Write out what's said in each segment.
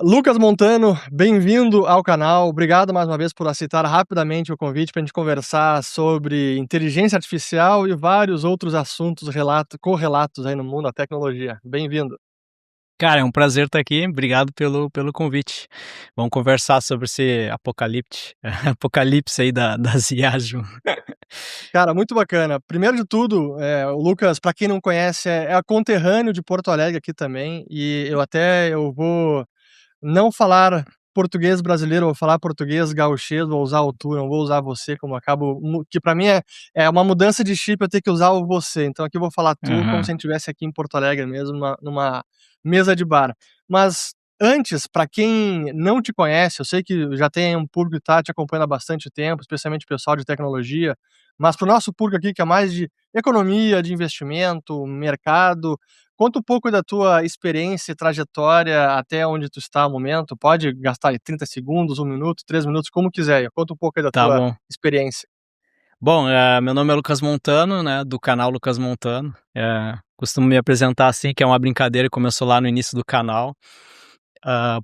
Lucas Montano, bem-vindo ao canal. Obrigado mais uma vez por aceitar rapidamente o convite para a gente conversar sobre inteligência artificial e vários outros assuntos correlatos aí no mundo da tecnologia. Bem-vindo. Cara, é um prazer estar aqui. Obrigado pelo convite. Vamos conversar sobre esse apocalipse aí das IAs, Ju. Cara, muito bacana. Primeiro de tudo, o Lucas, para quem não conhece, é conterrâneo de Porto Alegre aqui também, e eu vou não falar português brasileiro, eu vou falar português gauchês, vou usar o tu, não vou usar você, como acabo que pra mim é uma mudança de chip eu ter que usar o você, então aqui eu vou falar tu, como se a Aham. gente estivesse aqui em Porto Alegre mesmo, numa mesa de bar. Mas antes, pra quem não te conhece, eu sei que já tem um público que tá te acompanhando há bastante tempo, especialmente o pessoal de tecnologia, mas para o nosso público aqui que é mais de economia, de investimento, mercado, conta um pouco da tua experiência e trajetória até onde tu está no momento. Pode gastar aí 30 segundos, 1 minuto, 3 minutos, como quiser. Conta um pouco aí da Tá tua bom. experiência. Bom, meu nome é Lucas Montano, né, do canal Lucas Montano. Costumo me apresentar assim, que é uma brincadeira que começou lá no início do canal,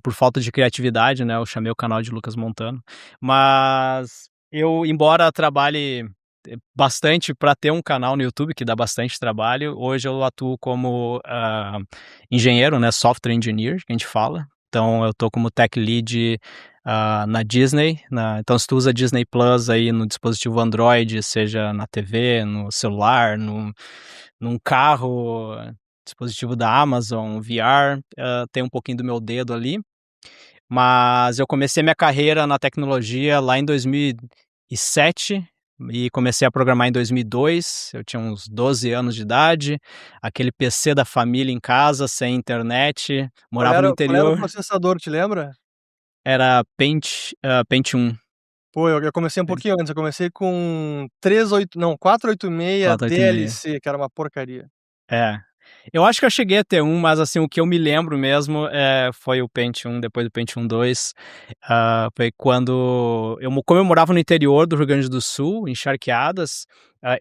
por falta de criatividade, né, eu chamei o canal de Lucas Montano. Mas eu, embora trabalhe bastante para ter um canal no YouTube, que dá bastante trabalho, hoje eu atuo como engenheiro, né, software engineer, que a gente fala. Então eu tô como tech lead na Disney, então se tu usa Disney Plus aí no dispositivo Android, seja na TV, no celular, num carro, dispositivo da Amazon, VR, tem um pouquinho do meu dedo ali. Mas eu comecei minha carreira na tecnologia lá em 2007 e comecei a programar em 2002. Eu tinha uns 12 anos de idade, aquele PC da família em casa, sem internet, morava no Qual era o interior. processador, te lembra? Era Pentium Pô, eu comecei um pouquinho antes, eu comecei com 486 486. DLC, que era uma porcaria. É. Eu acho que eu cheguei a ter um, mas assim, o que eu me lembro mesmo foi o Pentium, depois do Pentium 2. Foi quando como eu morava no interior do Rio Grande do Sul, em Charqueadas,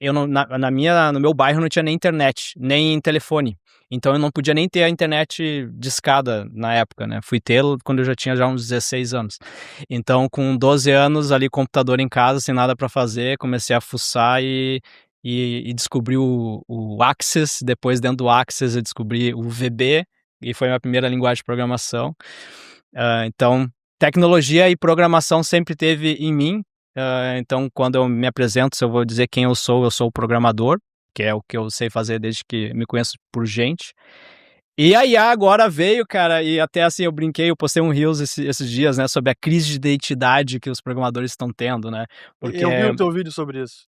eu não, no meu bairro não tinha nem internet, nem telefone. Então eu não podia nem ter a internet discada na época, né? Fui ter quando eu já tinha uns 16 anos. Então, com 12 anos ali, computador em casa, sem nada para fazer, comecei a fuçar e descobri o Access. Depois, dentro do Access, eu descobri o VB, e foi a minha primeira linguagem de programação. Então, tecnologia e programação sempre teve em mim. Então, quando eu me apresento, se eu vou dizer quem eu sou o programador, que é o que eu sei fazer desde que me conheço por gente. E a IA agora veio, cara, e até assim eu brinquei, eu postei um Reels esses dias, né, sobre a crise de identidade que os programadores estão tendo, né, porque Eu vi o teu vídeo sobre isso.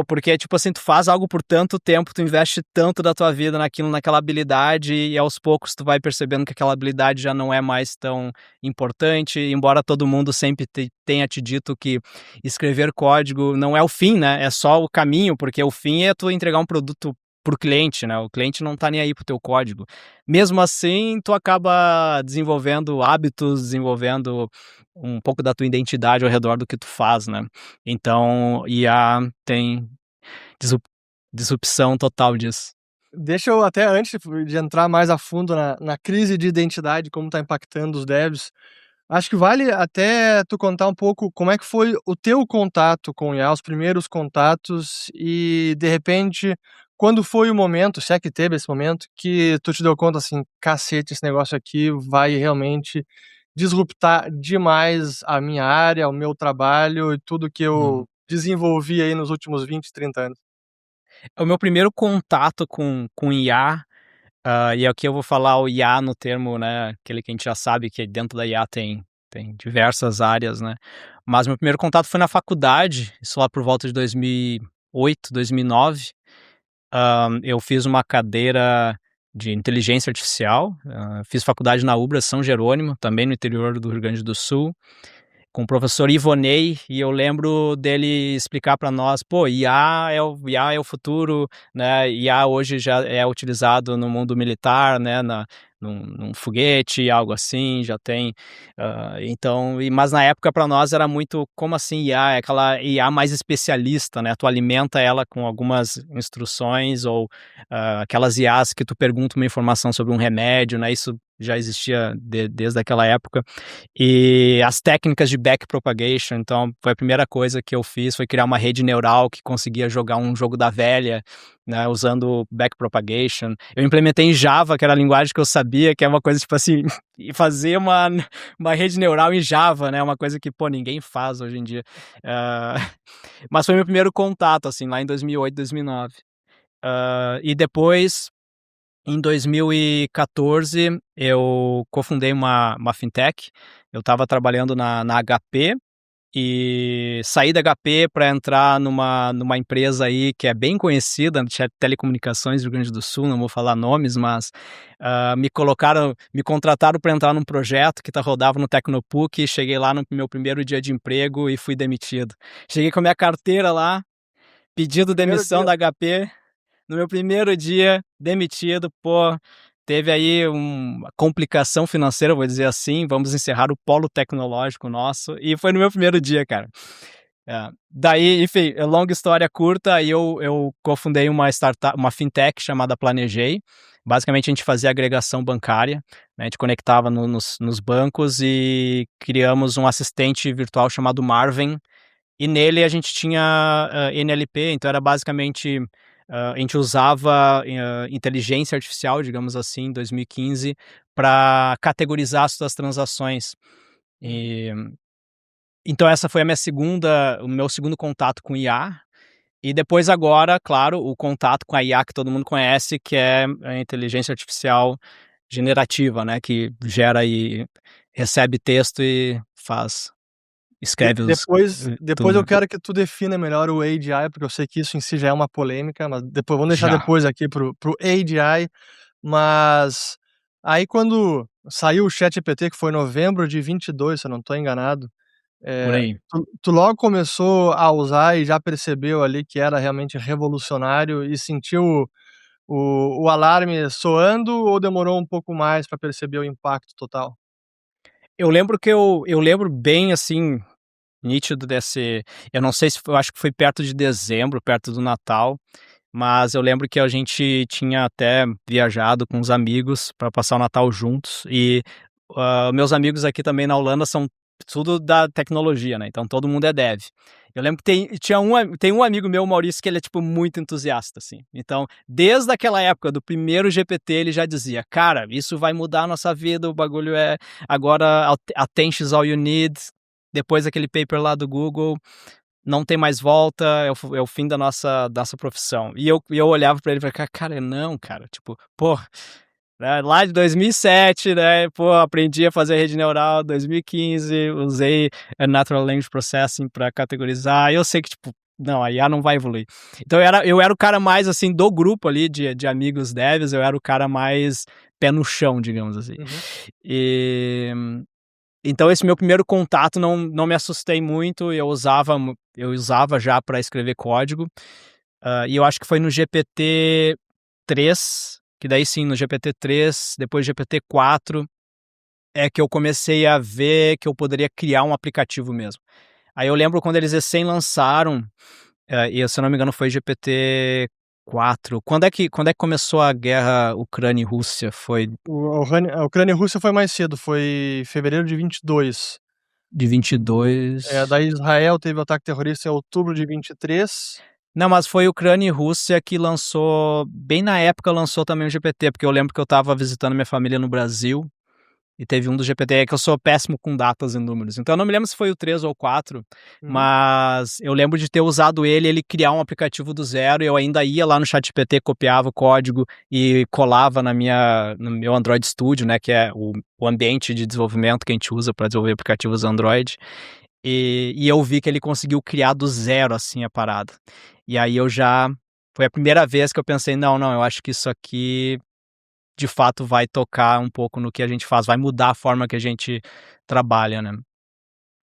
Porque, tipo assim, tu faz algo por tanto tempo, tu investe tanto da tua vida naquilo, naquela habilidade, e aos poucos tu vai percebendo que aquela habilidade já não é mais tão importante, embora todo mundo sempre tenha te dito que escrever código não é o fim, né? É só o caminho, porque o fim é tu entregar um produto pro cliente, né? O cliente não tá nem aí pro teu código. Mesmo assim, tu acaba desenvolvendo hábitos, desenvolvendo um pouco da tua identidade ao redor do que tu faz, né? Então, IA tem disrupção total disso. Deixa eu até antes de entrar mais a fundo na crise de identidade, como está impactando os devs, acho que vale até tu contar um pouco como é que foi o teu contato com o IA, os primeiros contatos e, de repente, quando foi o momento, se é que teve esse momento, que tu te deu conta assim: "Cacete, esse negócio aqui vai realmente disruptar demais a minha área, o meu trabalho e tudo que Uhum. eu desenvolvi aí nos últimos 20, 30 anos". O meu primeiro contato com IA, e aqui eu vou falar o IA no termo, né, aquele que a gente já sabe que dentro da IA tem diversas áreas, né, mas meu primeiro contato foi na faculdade, isso lá por volta de 2008, 2009. Eu fiz uma cadeira de inteligência artificial, fiz faculdade na UBRA São Jerônimo, também no interior do Rio Grande do Sul, com o professor Ivonei, e eu lembro dele explicar para nós, pô, IA é o futuro, né? IA hoje já é utilizado no mundo militar, né? Num foguete, algo assim, já tem. Então, mas na época para nós era muito, como assim IA? É aquela IA mais especialista, né? Tu alimenta ela com algumas instruções ou aquelas IAs que tu pergunta uma informação sobre um remédio, né? Isso já existia desde aquela época, e as técnicas de backpropagation. Então foi a primeira coisa que eu fiz, foi criar uma rede neural que conseguia jogar um jogo da velha, né, usando backpropagation. Eu implementei em Java, que era a linguagem que eu sabia, que é uma coisa tipo assim, e fazer uma rede neural em Java, né, uma coisa que, pô, ninguém faz hoje em dia. Uh, mas foi meu primeiro contato, assim, lá em 2008, 2009. E depois, em 2014, eu cofundei uma fintech. Eu estava trabalhando na HP e saí da HP para entrar numa empresa aí que é bem conhecida, de telecomunicações do Rio Grande do Sul, não vou falar nomes, mas me contrataram para entrar num projeto que rodava no Tecnopuc. Cheguei lá no meu primeiro dia de emprego e fui demitido. Cheguei com a minha carteira lá, pedindo Primeiro demissão dia. da HP. No meu primeiro dia, demitido, pô, teve aí uma complicação financeira, vou dizer assim, vamos encerrar o polo tecnológico nosso, e foi no meu primeiro dia, cara. Daí, enfim, longa história curta, aí eu cofundei uma startup, uma fintech chamada Planejei. Basicamente, a gente fazia agregação bancária, né? A gente conectava nos bancos e criamos um assistente virtual chamado Marvin, e nele a gente tinha NLP. Então era basicamente, a gente usava inteligência artificial, digamos assim, em 2015, para categorizar as suas transações. Uhum. E, então essa foi o meu segundo contato com IA. E depois agora, claro, o contato com a IA que todo mundo conhece, que é a inteligência artificial generativa, né, que gera e recebe texto e escreve Depois eu tudo. quero que tu defina melhor o AGI, porque eu sei que isso em si já é uma polêmica, mas depois vamos deixar Já. depois aqui pro AGI. Mas aí quando saiu o ChatGPT, que foi em novembro de 22, se eu não estou enganado, Por aí. tu logo começou a usar e já percebeu ali que era realmente revolucionário e sentiu o alarme soando, ou demorou um pouco mais para perceber o impacto total? Eu lembro bem, assim, nítido desse. Eu não sei se foi, eu acho que foi perto de dezembro, perto do Natal, mas eu lembro que a gente tinha até viajado com os amigos para passar o Natal juntos. E meus amigos aqui também na Holanda são tudo da tecnologia, né? Então todo mundo é dev. Eu lembro que tem um amigo meu, o Maurício, que ele é tipo muito entusiasta, assim. Então, desde aquela época do primeiro GPT, ele já dizia: cara, isso vai mudar a nossa vida, o bagulho é agora attention's all you need. Depois daquele paper lá do Google, não tem mais volta, é o fim da nossa profissão. E eu olhava pra ele e falei: cara, não, cara, tipo, pô, né, lá de 2007, né, pô, aprendi a fazer rede neural, 2015, usei Natural Language Processing para categorizar. Eu sei que, tipo, não, a IA não vai evoluir. Então eu era o cara mais, assim, do grupo ali de amigos devs, eu era o cara mais pé no chão, digamos assim. Uhum. E então esse meu primeiro contato não me assustei muito. Eu usava já para escrever código. E eu acho que foi no GPT-3, que daí sim, no GPT-3, depois GPT-4, é que eu comecei a ver que eu poderia criar um aplicativo mesmo. Aí eu lembro quando eles recém lançaram, e se eu não me engano foi GPT-4. Quando é que começou a guerra Ucrânia e Rússia? Foi A Ucrânia e a Rússia foi mais cedo, foi fevereiro de 22. de 22. Daí Israel teve o ataque terrorista em outubro de 23. Não, mas foi Ucrânia e Rússia que lançou, bem na época lançou também o GPT, porque eu lembro que eu estava visitando minha família no Brasil e teve um do GPT. É que eu sou péssimo com datas e números, então eu não me lembro se foi o 3 ou o 4, Uhum. mas eu lembro de ter usado ele criar um aplicativo do zero, e eu ainda ia lá no ChatGPT, copiava o código e colava no meu Android Studio, né, que é o ambiente de desenvolvimento que a gente usa para desenvolver aplicativos Android. E eu vi que ele conseguiu criar do zero, assim, a parada. E aí foi a primeira vez que eu pensei: não, eu acho que isso aqui de fato vai tocar um pouco no que a gente faz, vai mudar a forma que a gente trabalha, né.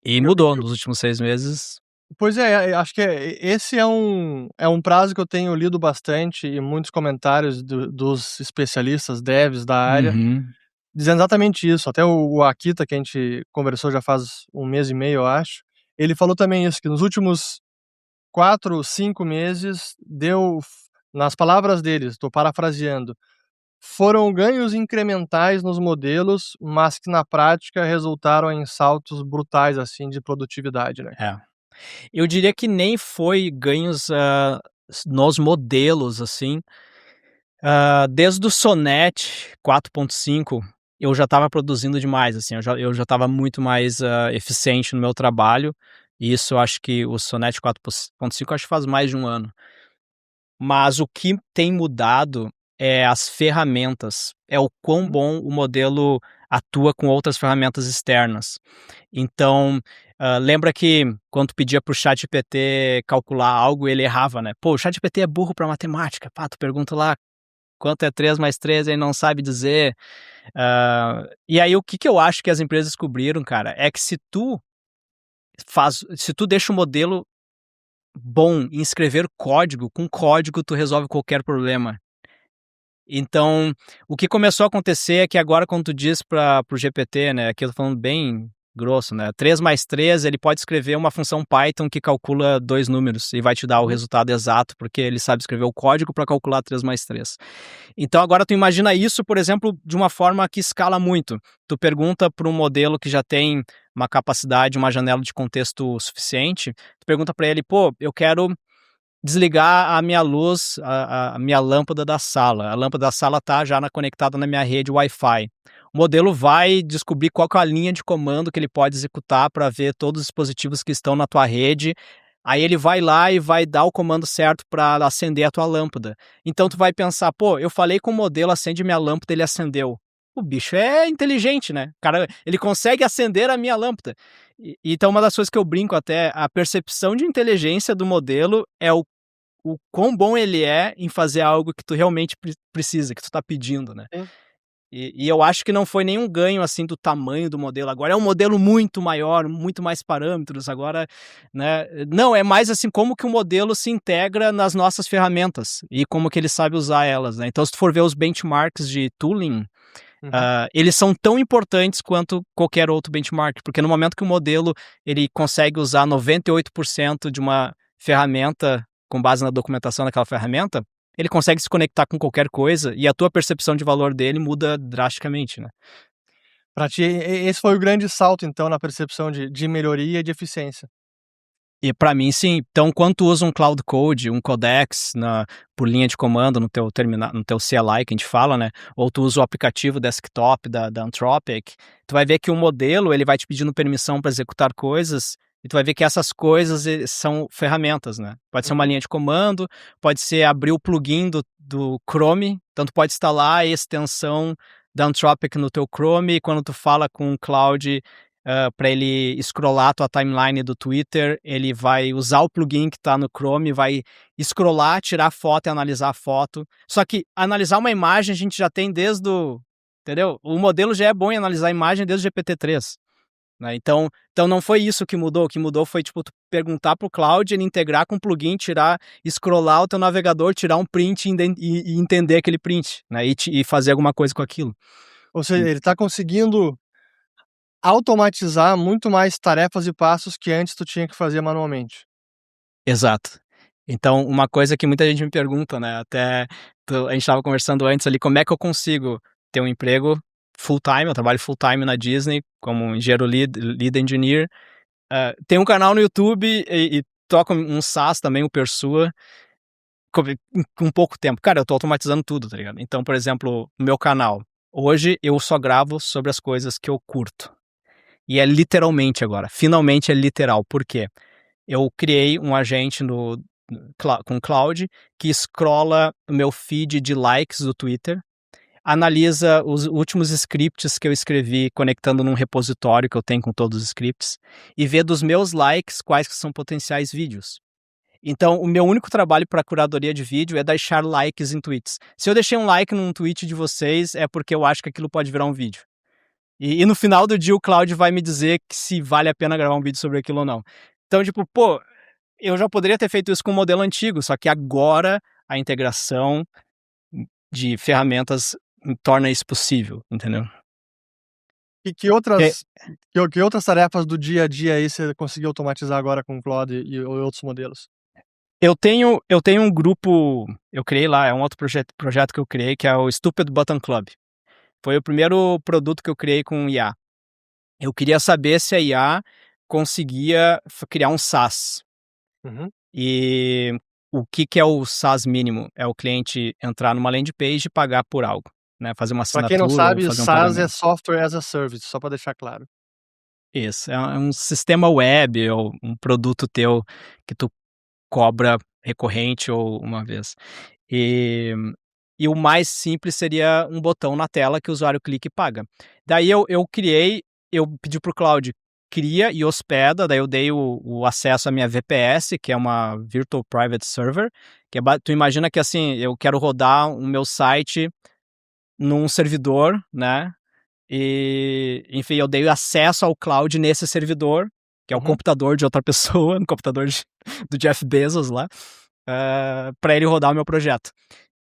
E Eu mudou eu nos últimos 6 meses. Pois é, acho que esse é um prazo que eu tenho lido bastante e muitos comentários dos especialistas, devs da área, Uhum. dizendo exatamente isso. Até o Akita, que a gente conversou já faz um mês e meio, eu acho, ele falou também isso, que nos últimos 4, 5 meses deu, nas palavras deles, estou parafraseando, foram ganhos incrementais nos modelos, mas que na prática resultaram em saltos brutais, assim, de produtividade, né. É. Eu diria que nem foi ganhos, nos modelos, assim. Desde o Sonnet 4.5, eu já estava produzindo demais, assim, eu já estava muito mais, eficiente no meu trabalho, e isso eu acho que o Sonnet 4.5 acho que faz mais de um ano. Mas o que tem mudado é as ferramentas, é o quão Uhum, bom o modelo atua com outras ferramentas externas. Então, lembra que quando tu pedia para o ChatGPT calcular algo, ele errava, né? Pô, o ChatGPT é burro para matemática. Pá, tu pergunta lá quanto é 3 mais 3, ele não sabe dizer. E aí o que que eu acho que as empresas descobriram, cara, é que se tu deixa o modelo bom em escrever código, com código tu resolve qualquer problema. Então, o que começou a acontecer é que agora quando tu diz para o GPT, né, aqui eu tô falando bem grosso, né, 3 mais 3, ele pode escrever uma função Python que calcula 2 números e vai te dar o uhum. resultado exato, porque ele sabe escrever o código para calcular 3 mais 3. Então agora tu imagina isso, por exemplo, de uma forma que escala muito. Tu pergunta para um modelo que já tem uma capacidade, uma janela de contexto suficiente, tu pergunta para ele: "Pô, eu quero desligar a minha luz, a minha lâmpada da sala. A lâmpada da sala tá já conectada na minha rede Wi-Fi. O modelo vai descobrir qual que é a linha de comando que ele pode executar para ver todos os dispositivos que estão na tua rede. Aí ele vai lá e vai dar o comando certo para acender a tua lâmpada. Então tu vai pensar, pô, eu falei com o modelo, acende minha lâmpada, ele acendeu. O bicho é inteligente, né? Cara, ele consegue acender a minha lâmpada. Então, uma das coisas que eu brinco até, a percepção de inteligência do modelo é o quão bom ele é em fazer algo que tu realmente precisa, que tu tá pedindo, né. Sim. E eu acho que não foi nenhum ganho, assim, do tamanho do modelo, agora é um modelo muito maior, muito mais parâmetros, agora, né, não, é mais, assim, como que o modelo se integra nas nossas ferramentas e como que ele sabe usar elas, né. Então se tu for ver os benchmarks de tooling, Uhum. eles são tão importantes quanto qualquer outro benchmark, porque no momento que o modelo ele consegue usar 98% de uma ferramenta com base na documentação daquela ferramenta, ele consegue se conectar com qualquer coisa e a tua percepção de valor dele muda drasticamente, né. Pra ti, esse foi o grande salto, então, na percepção de melhoria e de eficiência. E para mim sim, então quando tu usa um Cloud Code, um Codex por linha de comando no teu terminal, no teu CLI que a gente fala, né, ou tu usa o aplicativo desktop da Anthropic, tu vai ver que o modelo ele vai te pedindo permissão para executar coisas, e tu vai ver que essas coisas são ferramentas, né. Pode ser uma Uhum. linha de comando, pode ser abrir o plugin do Chrome, então tu pode instalar a extensão da Anthropic no teu Chrome, e quando tu fala com o Cloud para ele scrollar a tua timeline do Twitter, ele vai usar o plugin que está no Chrome, vai scrollar, tirar foto e analisar a foto. Só que analisar uma imagem a gente já tem desde o, entendeu? O modelo já é bom em analisar a imagem desde o GPT-3, né? Então não foi isso que mudou. O que mudou foi tipo tu perguntar pro Cloud, ele integrar com o plugin, tirar, scrollar o teu navegador, tirar um print e entender aquele print, né? E fazer alguma coisa com aquilo. Ou seja, ele tá conseguindo automatizar muito mais tarefas e passos que antes tu tinha que fazer manualmente. Exato. Então, uma coisa que muita gente me pergunta, né, até a gente estava conversando antes ali, como é que eu consigo ter um emprego full time, eu trabalho full time na Disney como engenheiro lead engineer, tenho um canal no YouTube e toco um SaaS também, o Persua, com pouco tempo. Cara, eu tô automatizando tudo, tá ligado? Então, por exemplo, no meu canal, hoje eu só gravo sobre as coisas que eu curto. E é literalmente agora, finalmente é literal, por quê? Eu criei um agente com Cloud que scrolla o meu feed de likes do Twitter, analisa os últimos scripts que eu escrevi conectando num repositório que eu tenho com todos os scripts e vê dos meus likes quais que são potenciais vídeos. Então, o meu único trabalho para curadoria de vídeo é deixar likes em tweets. Se eu deixei um like num tweet de vocês, é porque eu acho que aquilo pode virar um vídeo. E no final do dia o Cloud vai me dizer que se vale a pena gravar um vídeo sobre aquilo ou não. Então, tipo, pô, eu já poderia ter feito isso com o modelo antigo, só que agora a integração de ferramentas torna isso possível, entendeu? E que É, outras que outras tarefas do dia a dia aí você conseguiu automatizar agora com o Claude e outros modelos? Eu tenho um grupo, eu criei lá, é um outro projeto que eu criei, que é o Stupid Button Club. Foi o primeiro produto que eu criei com IA. Eu queria saber se a IA conseguia criar um SaaS. Uhum. E o que é o SaaS mínimo? É o cliente entrar numa landing page e pagar por algo, né? Fazer uma Pra quem não assinatura ou sabe, fazer um SaaS é pagamento. Software as a Service, só pra deixar claro. Isso, é um sistema web ou um produto teu que tu cobra recorrente ou uma vez. E e o mais simples seria um botão na tela que o usuário clica e paga. Daí eu pedi para o Cloud, cria e hospeda, daí eu dei o acesso à minha VPS, que é uma Virtual Private Server, que tu imagina que, assim, eu quero rodar o meu site num servidor, né, e, enfim, eu dei acesso ao Cloud nesse servidor, que é o Uhum, computador de outra pessoa, no computador do Jeff Bezos lá, para ele rodar o meu projeto.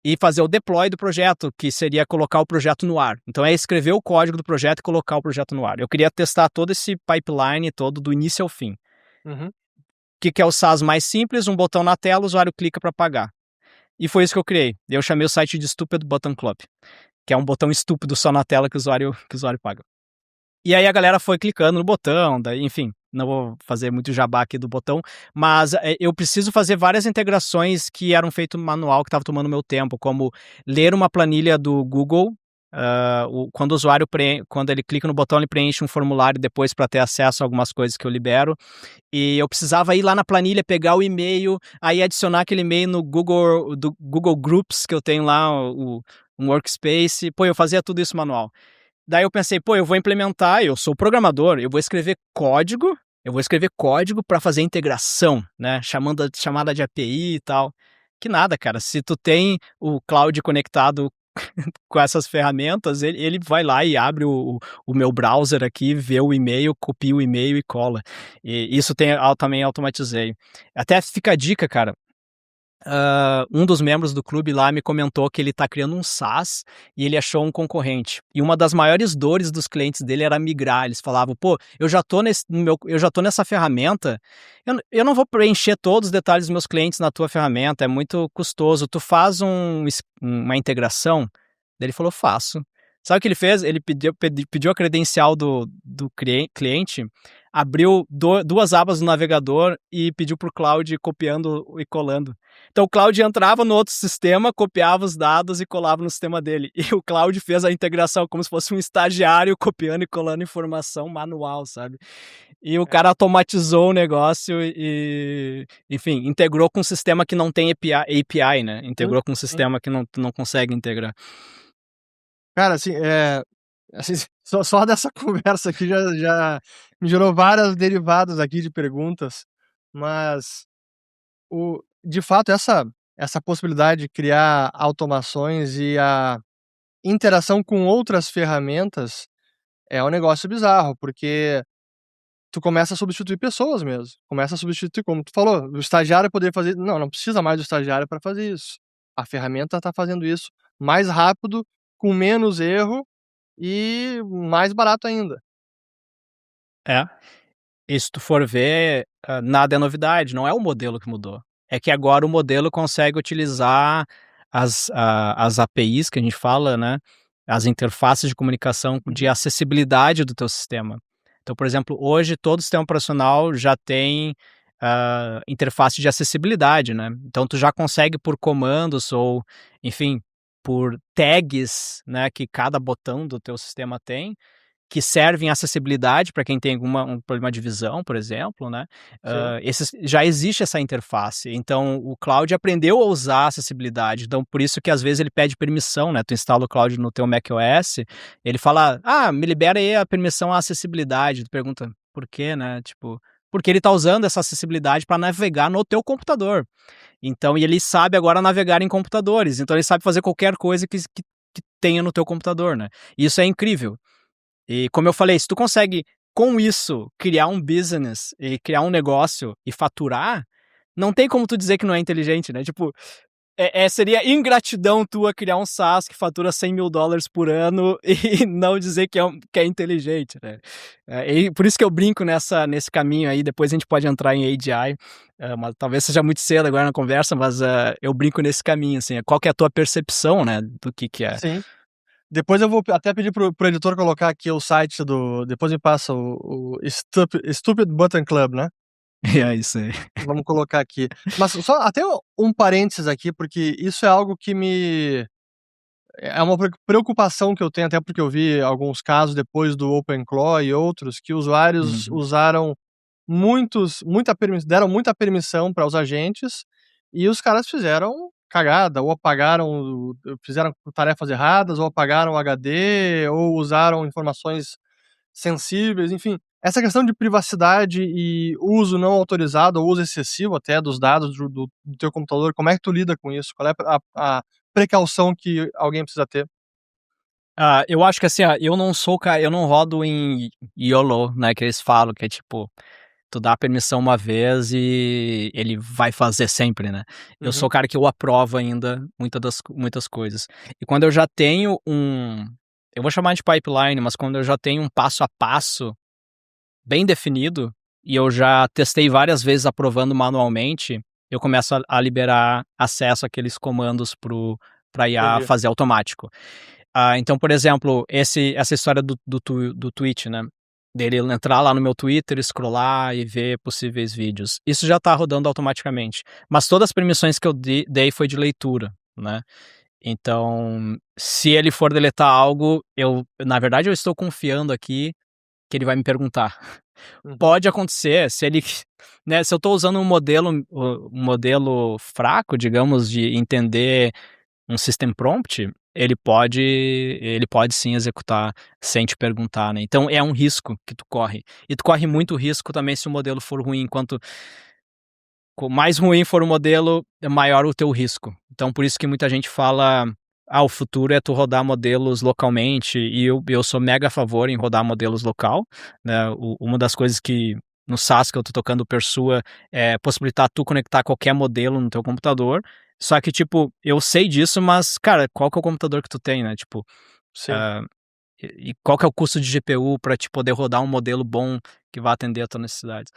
E fazer o deploy do projeto, que seria colocar o projeto no ar. Então é escrever o código do projeto e colocar o projeto no ar. Eu queria testar todo esse pipeline todo do início ao fim. O uhum. que é o SaaS mais simples? Um botão na tela, o usuário clica para pagar. E foi isso que eu criei. Eu chamei o site de Stupid Button Club, que é um botão estúpido só na tela que o usuário paga. E aí a galera foi clicando no botão, daí, enfim, não vou fazer muito jabá aqui do botão, mas eu preciso fazer várias integrações que eram feitas manual, que estava tomando meu tempo, como ler uma planilha do Google, quando o usuário, quando ele clica no botão, ele preenche um formulário depois para ter acesso a algumas coisas que eu libero, e eu precisava ir lá na planilha, pegar o e-mail, aí adicionar aquele e-mail no Google, do Google Groups, que eu tenho lá, um workspace, pô, eu fazia tudo isso manual. Daí eu pensei, pô, eu vou implementar, eu sou programador, eu vou escrever código para fazer integração, né? Chamada de API e tal. Que nada, cara. Se tu tem o cloud conectado com essas ferramentas, ele vai lá e abre o meu browser aqui, vê o e-mail, copia o e-mail e cola. E isso também automatizei. Até fica a dica, cara. Um dos membros do clube lá me comentou que ele está criando um SaaS e ele achou um concorrente. E uma das maiores dores dos clientes dele era migrar. Eles falavam, pô, eu já tô eu já tô nessa ferramenta, eu não vou preencher todos os detalhes dos meus clientes na tua ferramenta, é muito custoso. Tu faz uma integração? Daí ele falou, faço. Sabe o que ele fez? Ele pediu a credencial do cliente, abriu duas abas no navegador e pediu para o cloud ir copiando e colando. Então o Cloud entrava no outro sistema, copiava os dados e colava no sistema dele. E o Cloud fez a integração como se fosse um estagiário copiando e colando informação manual, sabe? E o cara automatizou o negócio e enfim, integrou com um sistema que não tem API, né? Sim, Integrou com um sim. sistema que não consegue integrar. Cara, assim, só dessa conversa aqui já me gerou várias derivadas aqui de perguntas, mas de fato essa possibilidade de criar automações e a interação com outras ferramentas é um negócio bizarro, porque tu começa a substituir pessoas mesmo, começa a substituir, como tu falou, o estagiário poder fazer não precisa mais do estagiário para fazer isso. A ferramenta tá fazendo isso mais rápido, com menos erro e mais barato ainda. É. E se tu for ver, nada é novidade, não é o modelo que mudou. É que agora o modelo consegue utilizar as APIs que a gente fala, né, as interfaces de comunicação de Uhum, acessibilidade do teu sistema. Então, por exemplo, hoje todo sistema operacional já tem, interface de acessibilidade, né. Então tu já consegue por comandos ou, enfim, por tags, né, que cada botão do teu sistema tem, que servem acessibilidade para quem tem um problema de visão, por exemplo, né, sim. já existe essa interface, então o cloud aprendeu a usar a acessibilidade, então por isso que às vezes ele pede permissão, né, tu instala o cloud no teu macOS, ele fala: "Ah, me libera aí a permissão à acessibilidade", tu pergunta: "Por quê?", né, tipo, porque ele está usando essa acessibilidade para navegar no teu computador, então e ele sabe agora navegar em computadores, então ele sabe fazer qualquer coisa que tenha no teu computador, né, isso é incrível. E como eu falei, se tu consegue, com isso, criar um business e criar um negócio e faturar, não tem como tu dizer que não é inteligente, né, tipo, Seria ingratidão tua criar um SaaS que fatura $100.000 por ano e não dizer que é inteligente, né? E por isso que eu brinco nesse caminho aí, depois a gente pode entrar em AGI, mas talvez seja muito cedo agora na conversa, mas eu brinco nesse caminho, assim, qual que é a tua percepção, né, do que é. Sim. Depois eu vou até pedir pro editor colocar aqui o site depois me passa o Stupid Button Club, né? É isso aí. Vamos colocar aqui. Mas só até um parênteses aqui, porque isso é algo que é uma preocupação que eu tenho, até porque eu vi alguns casos depois do OpenClaw e outros, que usuários Uhum. usaram deram muita permissão para os agentes, e os caras fizeram cagada, ou fizeram tarefas erradas, ou apagaram o HD, ou usaram informações sensíveis, enfim. Essa questão de privacidade e uso não autorizado ou uso excessivo até dos dados do teu computador, como é que tu lida com isso? Qual é a precaução que alguém precisa ter? Eu acho que assim, eu não sou eu não rodo em YOLO, né, que eles falam, que é tipo, tu dá permissão uma vez e ele vai fazer sempre, né. Eu sou Uhum, o cara que eu aprovo ainda muitas coisas. E quando eu já tenho eu vou chamar de pipeline, mas quando eu já tenho um passo a passo bem definido, e eu já testei várias vezes aprovando manualmente, eu começo a liberar acesso àqueles comandos pra IA entendi. fazer automático. Então, por exemplo, essa história do tweet, né, dele entrar lá no meu Twitter, scrollar e ver possíveis vídeos. Isso já tá rodando automaticamente, mas todas as permissões que eu dei foi de leitura, né. Então, se ele for deletar algo, na verdade eu estou confiando aqui que ele vai me perguntar. Uhum, Pode acontecer, se ele né, se eu estou usando um modelo fraco, digamos, de entender um system prompt, ele pode sim executar sem te perguntar, né. Então é um risco que tu corre. E tu corre muito risco também se o modelo for ruim, mais ruim for o modelo, maior o teu risco. Então por isso que muita gente fala: o futuro é tu rodar modelos localmente", e eu sou mega a favor em rodar modelos local, né. Uma das coisas que no SaaS que eu tô tocando, o Persua, é possibilitar tu conectar qualquer modelo no teu computador, só que, tipo, eu sei disso, mas, cara, qual que é o computador que tu tem, né, tipo, sim, hã, e qual que é o custo de GPU pra te poder rodar um modelo bom que vá atender a tuas necessidades.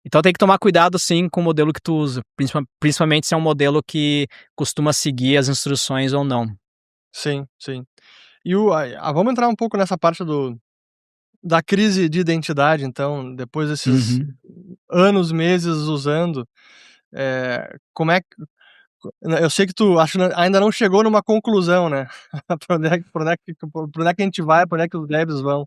Então tem que tomar cuidado sim com o modelo que tu usa, principalmente se é um modelo que costuma seguir as instruções ou não. sim, sim. E vamos entrar um pouco nessa parte da crise de identidade então, depois desses Uhum. anos, meses usando, como é que eu sei que tu acho ainda não chegou numa conclusão, né, pra onde é que a gente vai, pra onde é que os devs vão.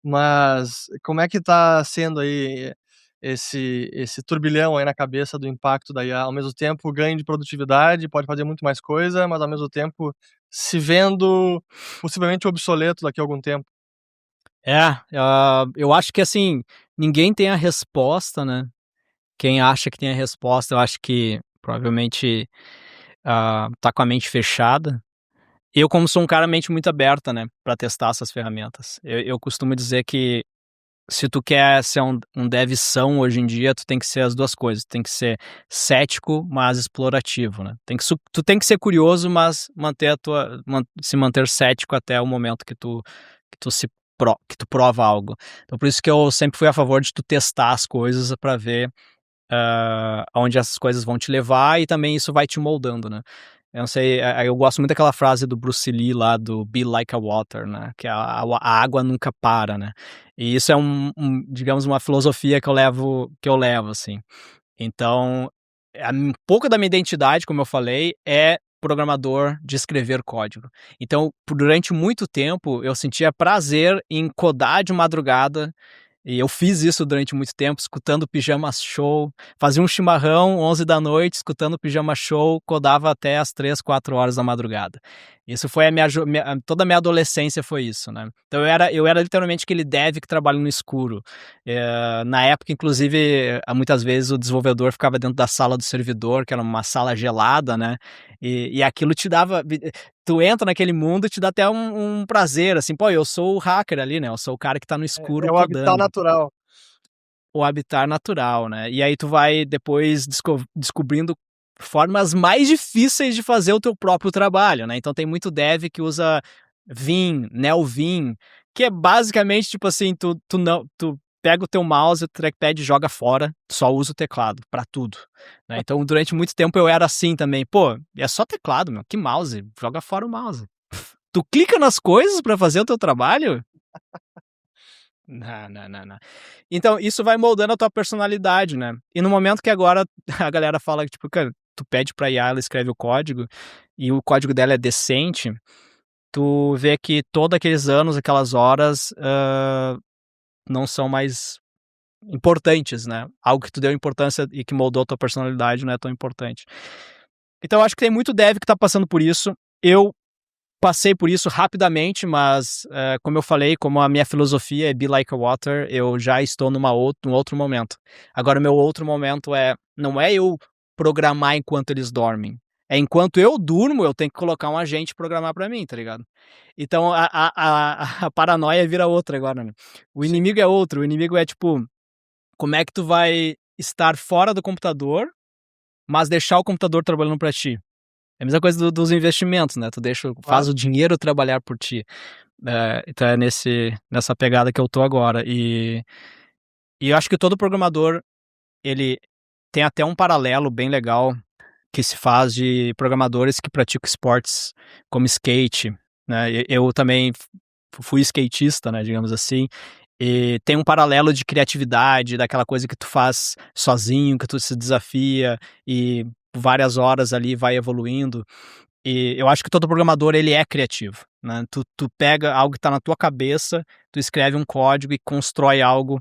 Mas como é que tá sendo aí esse turbilhão aí na cabeça do impacto da IA? Ao mesmo tempo, ganho de produtividade, pode fazer muito mais coisa, mas ao mesmo tempo se vendo possivelmente obsoleto daqui a algum tempo. Eu acho que, assim, ninguém tem a resposta, né. Quem acha que tem a resposta, eu acho que provavelmente, tá com a mente fechada. Eu, como sou um cara mente muito aberta, né, pra testar essas ferramentas. Eu costumo dizer que se tu quer ser um devção hoje em dia, tu tem que ser as 2 coisas, tu tem que ser cético, mas explorativo, né. Tu tem que ser curioso, mas se manter cético até o momento que tu se que tu prova algo. Então por isso que eu sempre fui a favor de tu testar as coisas pra ver, aonde essas coisas vão te levar e também isso vai te moldando, né. Eu não sei, eu gosto muito daquela frase do Bruce Lee lá do "Be like a water", né, que a água nunca para, né. E isso é digamos, uma filosofia que eu levo, assim. Então, um pouco da minha identidade, como eu falei, é programador de escrever código. Então, durante muito tempo, eu sentia prazer em codar de madrugada e eu fiz isso durante muito tempo, escutando Pijama Show, fazia um chimarrão 11 da noite, escutando Pijama Show, codava até as 3, 4 horas da madrugada. Isso foi toda a minha adolescência foi isso, né. Então eu era literalmente aquele dev que trabalha no escuro. Na época, inclusive, muitas vezes o desenvolvedor ficava dentro da sala do servidor, que era uma sala gelada, né, e aquilo te dava tu entra naquele mundo e te dá até um prazer, assim, pô, eu sou o hacker ali, né, eu sou o cara que tá no escuro É o habitat codando. natural. O habitat natural, né. E aí tu vai depois descobrindo formas mais difíceis de fazer o teu próprio trabalho, né? Então tem muito dev que usa Vim, NeoVim, que é basicamente tipo assim, tu pega o teu mouse, o trackpad e joga fora, só usa o teclado pra tudo, né? Então durante muito tempo eu era assim também, pô, é só teclado, meu, que mouse, joga fora o mouse. Tu clica nas coisas pra fazer o teu trabalho? Não, não, não, não. Então, isso vai moldando a tua personalidade, né? E no momento que agora a galera fala que, tipo, cara, tu pede pra IA, ela escreve o código, e o código dela é decente, tu vê que todos aqueles anos, aquelas horas, não são mais importantes, né? Algo que tu deu importância e que moldou a tua personalidade não é tão importante. Então, eu acho que tem muito dev que tá passando por isso. Eu passei por isso rapidamente, mas como eu falei, como a minha filosofia é be like a water, eu já estou num outro momento. Agora, o meu outro momento não é eu programar enquanto eles dormem. É enquanto eu durmo, eu tenho que colocar um agente programar pra mim, tá ligado? Então, a paranoia vira outra agora, né? O Sim. inimigo é outro. O inimigo é, tipo, como é que tu vai estar fora do computador, mas deixar o computador trabalhando pra ti? É a mesma coisa dos investimentos, né? Tu faz Claro. o dinheiro trabalhar por ti. Então é nessa pegada que eu tô agora. E eu acho que todo programador, ele tem até um paralelo bem legal que se faz de programadores que praticam esportes como skate, né? Eu também fui skatista, né, digamos assim, e tem um paralelo de criatividade, daquela coisa que tu faz sozinho, que tu se desafia e várias horas ali vai evoluindo. E eu acho que todo programador, ele é criativo, né? Tu pega algo que tá na tua cabeça, tu escreve um código e constrói algo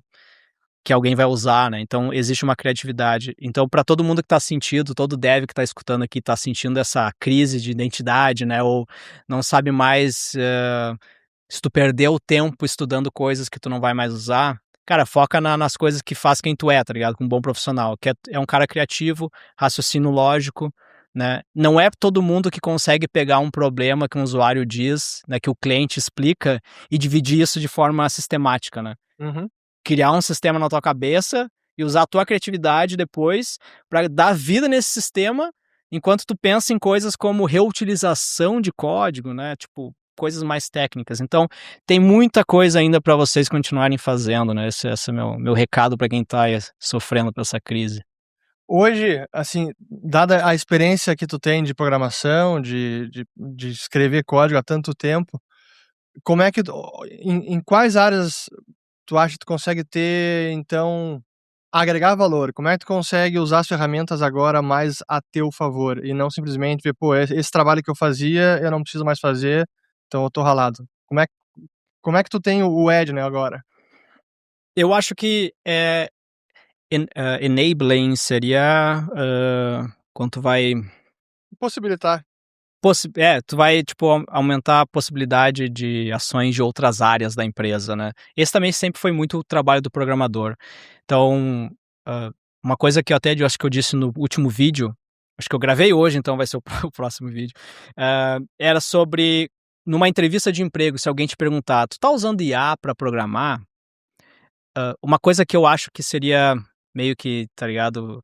que alguém vai usar, né? Então, existe uma criatividade. Então, para todo mundo que tá sentindo, todo dev que tá escutando aqui tá sentindo essa crise de identidade, né? Ou não sabe mais se tu perdeu o tempo estudando coisas que tu não vai mais usar, cara, foca nas coisas que faz quem tu é, tá ligado? Com um bom profissional, que é um cara criativo, raciocínio lógico, né? Não é todo mundo que consegue pegar um problema que um usuário diz, né, que o cliente explica e dividir isso de forma sistemática, né? Uhum. Criar um sistema na tua cabeça e usar a tua criatividade depois para dar vida nesse sistema, enquanto tu pensa em coisas como reutilização de código, né? Tipo, coisas mais técnicas. Então, tem muita coisa ainda para vocês continuarem fazendo, né? Esse é meu recado para quem tá sofrendo com essa crise. Hoje, assim, dada a experiência que tu tem de programação, de escrever código há tanto tempo, como é que em quais áreas tu acha que tu consegue ter, então, agregar valor? Como é que tu consegue usar as ferramentas agora mais a teu favor e não simplesmente ver: "Pô, esse trabalho que eu fazia, eu não preciso mais fazer, então eu tô ralado". Como é que tu tem o edge, né, agora? Eu acho que enabling seria quando tu vai Possibilitar. tu vai, tipo, aumentar a possibilidade de ações de outras áreas da empresa, né. Esse também sempre foi muito o trabalho do programador. Então, uma coisa que eu acho que eu disse no último vídeo, acho que eu gravei hoje, então vai ser o o próximo vídeo, era sobre numa entrevista de emprego, se alguém te perguntar: "Tu tá usando IA para programar?", uma coisa que eu acho que seria meio que, tá ligado,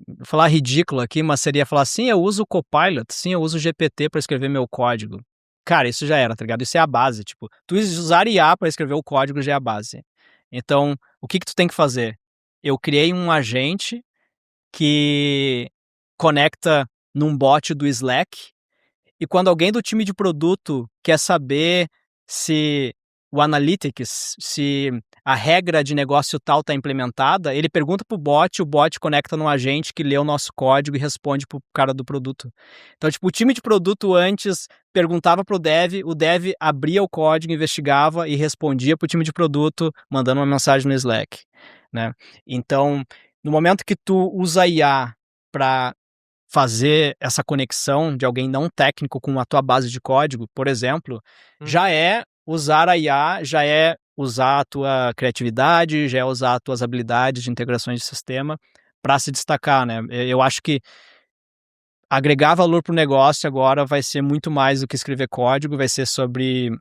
vou falar ridículo aqui, mas seria falar: "Sim, eu uso o Copilot, sim, eu uso o GPT para escrever meu código". Cara, isso já era, tá ligado? Isso é a base, tipo, tu usar IA para escrever o código já é a base. Então, o que que tu tem que fazer? Eu criei um agente que conecta num bot do Slack e quando alguém do time de produto quer saber se o analytics, se a regra de negócio tal está implementada, ele pergunta para o bot conecta num agente que lê o nosso código e responde para o cara do produto. Então, tipo, o time de produto antes perguntava para o dev abria o código, investigava e respondia para o time de produto, mandando uma mensagem no Slack, né? Então, no momento que tu usa IA para fazer essa conexão de alguém não técnico com a tua base de código, por exemplo, Uhum. já é usar a IA, já é usar a tua criatividade, já é usar as tuas habilidades de integrações de sistema para se destacar, né? Eu acho que agregar valor para o negócio agora vai ser muito mais do que escrever código, vai ser sobre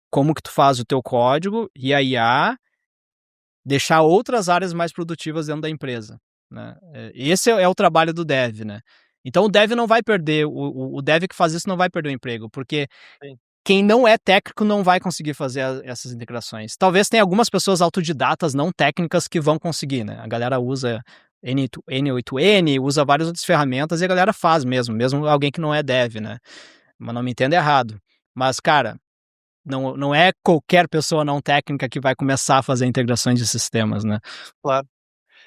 como que tu faz o teu código e a IA deixar outras áreas mais produtivas dentro da empresa, né? Esse é o trabalho do dev, né? Então o dev não vai perder, o dev que faz isso não vai perder o emprego, porque Sim. quem não é técnico não vai conseguir fazer essas integrações. Talvez tenha algumas pessoas autodidatas não técnicas que vão conseguir, né? A galera usa N8N, usa várias outras ferramentas e a galera faz mesmo alguém que não é dev, né? Mas não me entenda errado. Mas, cara, não é qualquer pessoa não técnica que vai começar a fazer integrações de sistemas, né? Claro.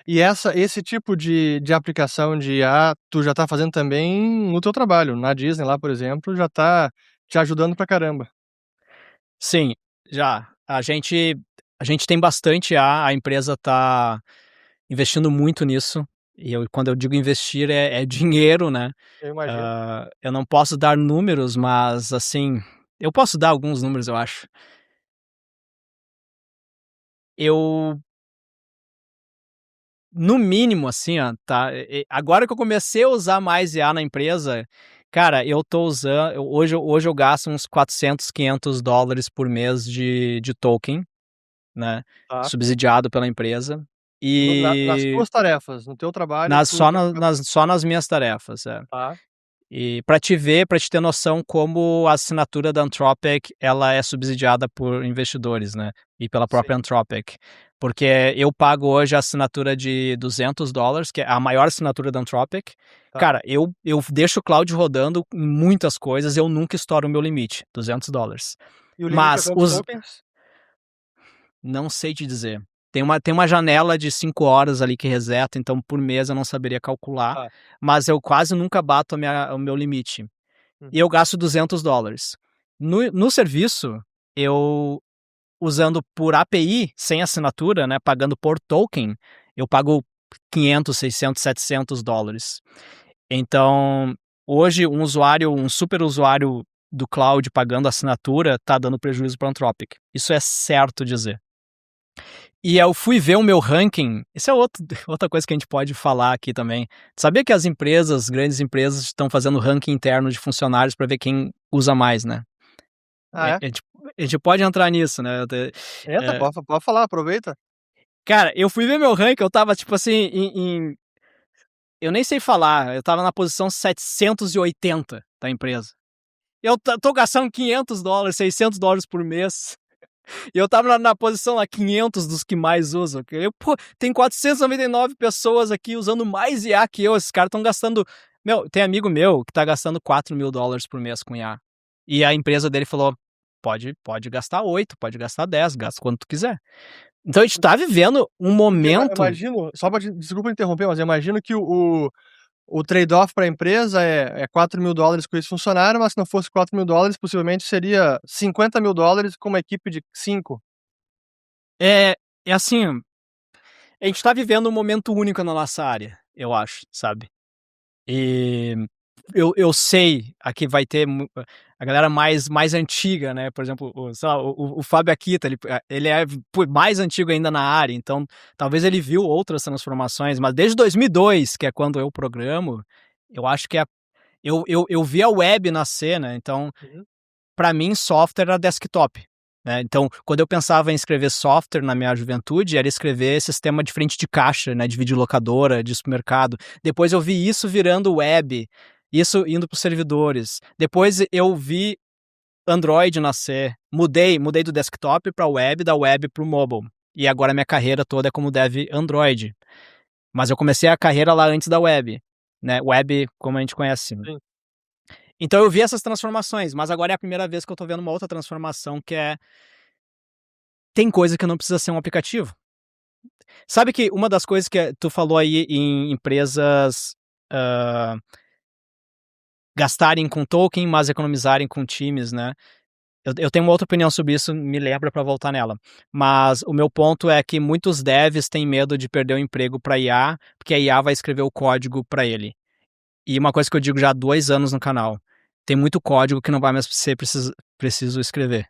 E esse tipo de aplicação de IA, tu já tá fazendo também no teu trabalho. Na Disney lá, por exemplo, já tá te ajudando pra caramba. Sim, já. A gente tem bastante a empresa tá investindo muito nisso. E quando eu digo investir, é dinheiro, né? Eu imagino. Eu não posso dar números, mas assim, eu posso dar alguns números, eu acho. Eu, no mínimo, assim, ó, tá? Agora que eu comecei a usar mais IA na empresa, cara, eu tô usando. Hoje eu gasto uns 400, $500 por mês de token, né? Tá. Subsidiado pela empresa. Nas E tuas tarefas, no teu trabalho, tu já só nas minhas tarefas, é. tá, E para te ter noção como a assinatura da Anthropic, ela é subsidiada por investidores, né, e pela própria sim, Anthropic. Porque eu pago hoje a assinatura de $200, que é a maior assinatura da Anthropic. tá. Cara, eu deixo o cloud rodando em muitas coisas, eu nunca estouro o meu limite, $200. E o limite é Mas quantos os tokens? não sei te dizer. Tem uma janela de 5 horas ali que reseta, então por mês eu não saberia calcular, Tá. mas eu quase nunca bato o meu limite. E Uhum. eu gasto $200. No serviço, eu usando por API, sem assinatura, né, pagando por token, eu pago 500, 600, $700. Então, hoje um super usuário do cloud pagando assinatura tá dando prejuízo para Anthropic. Isso é certo dizer. E eu fui ver o meu ranking. Isso é outra coisa que a gente pode falar aqui também. Sabia que grandes empresas, estão fazendo ranking interno de funcionários para ver quem usa mais, né? Ah, é? A gente pode entrar nisso, né? Entra, É, pode falar, aproveita. cara, eu fui ver meu ranking, eu tava tipo assim, eu nem sei falar, eu tava na posição 780 da empresa. Eu tô gastando $500, $600 por mês. E eu tava na posição lá 500 dos que mais usam. Tem 499 pessoas aqui usando mais IA que eu. Esses caras estão gastando. Meu, tem amigo meu que tá gastando $4.000 por mês com IA. E a empresa dele falou: pode gastar 8, pode gastar 10, gasta quanto tu quiser. Então a gente tá vivendo um Porque momento. imagino, só pra desculpa interromper, mas eu imagino que o trade-off pra empresa é $4.000 com esse funcionário, mas se não fosse $4.000, possivelmente seria $50.000 com uma equipe de 5. É, é assim, a gente tá vivendo um momento único na nossa área, eu acho, sabe? E eu sei, aqui vai ter a galera mais antiga, né? Por exemplo, sei lá, o Fábio Akita, ele é mais antigo ainda na área, então talvez ele viu outras transformações, mas desde 2002, que é quando eu programo, eu acho que eu vi a web nascer, né? Então, Uhum. para mim, software era desktop. Né? Então, quando eu pensava em escrever software na minha juventude, era escrever sistema de frente de caixa, né? De videolocadora, de supermercado. Depois eu vi isso virando web, isso indo para os servidores. Depois eu vi Android nascer. Mudei do desktop para web, da web para o mobile. E agora minha carreira toda é como dev Android. Mas eu comecei a carreira lá antes da web, né? Web, como a gente conhece. Sim. Então eu vi essas transformações, mas agora é a primeira vez que eu tô vendo uma outra transformação que é tem coisa que não precisa ser um aplicativo. Sabe que uma das coisas que tu falou aí em empresas ah, gastarem com token, mas economizarem com times, né? Eu tenho uma outra opinião sobre isso, me lembra para voltar nela. Mas o meu ponto é que muitos devs têm medo de perder o emprego para IA, porque a IA vai escrever o código para ele. E uma coisa que eu digo já há 2 anos no canal, tem muito código que não vai mais ser preciso escrever.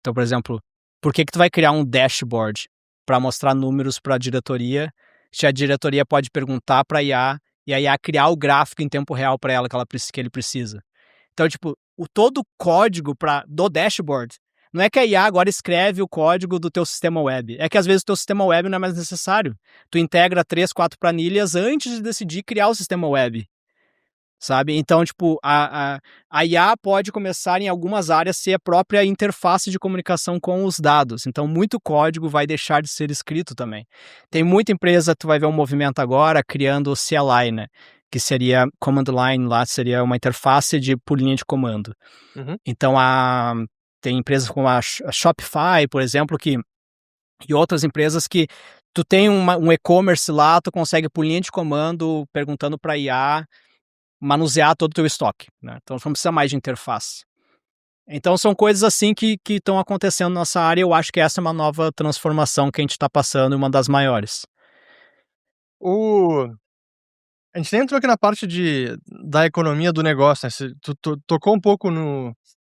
Então, por exemplo, por que tu vai criar um dashboard para mostrar números para a diretoria, se a diretoria pode perguntar para a IA e a IA criar o gráfico em tempo real para ela que ele precisa? Então, tipo, todo o código do dashboard, não é que a IA agora escreve o código do teu sistema web, é que às vezes o teu sistema web não é mais necessário. Tu integra 3, 4 planilhas antes de decidir criar o sistema web. sabe? Então, tipo, a IA pode começar em algumas áreas ser a própria interface de comunicação com os dados. Então, muito código vai deixar de ser escrito também. Tem muita empresa, tu vai ver um movimento agora criando o CLI, né? Que seria command line lá, seria uma interface por linha de comando. Uhum. Então, tem empresas como a Shopify, por exemplo, e outras empresas que tu tem um e-commerce lá, tu consegue por linha de comando, perguntando para IA, manusear todo o teu estoque, né? Então não precisa mais de interface. Então são coisas assim que estão acontecendo na nossa área, e eu acho que essa é uma nova transformação que a gente está passando, e uma das maiores. A gente nem entrou aqui na parte da economia do negócio, né, tu tocou um pouco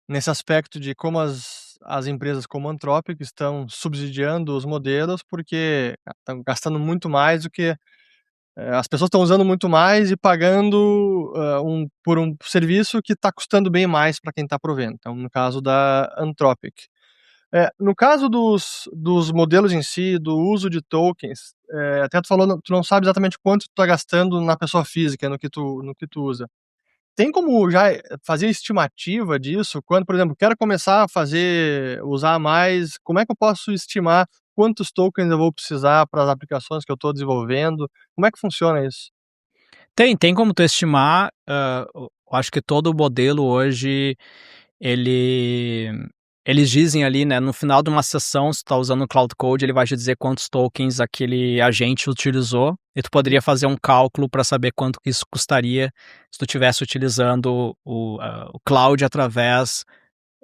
nesse aspecto de como as empresas como a Anthropic estão subsidiando os modelos, porque estão gastando muito mais do que as pessoas estão usando muito mais e pagando, por um serviço que está custando bem mais para quem está provendo, então no caso da Anthropic. No caso dos modelos em si, do uso de tokens, até tu falou, tu não sabe exatamente quanto tu tá gastando na pessoa física, no que tu usa. Tem como já fazer estimativa disso? Quando, por exemplo, quero começar a usar mais, como é que eu posso estimar quantos tokens eu vou precisar para as aplicações que eu estou desenvolvendo? Como é que funciona isso? Tem como tu estimar, eu acho que todo modelo hoje, ele eles dizem ali, né, no final de uma sessão, se tu tá usando o Cloud Code, ele vai te dizer quantos tokens aquele agente utilizou, e tu poderia fazer um cálculo para saber quanto que isso custaria se tu estivesse utilizando o cloud através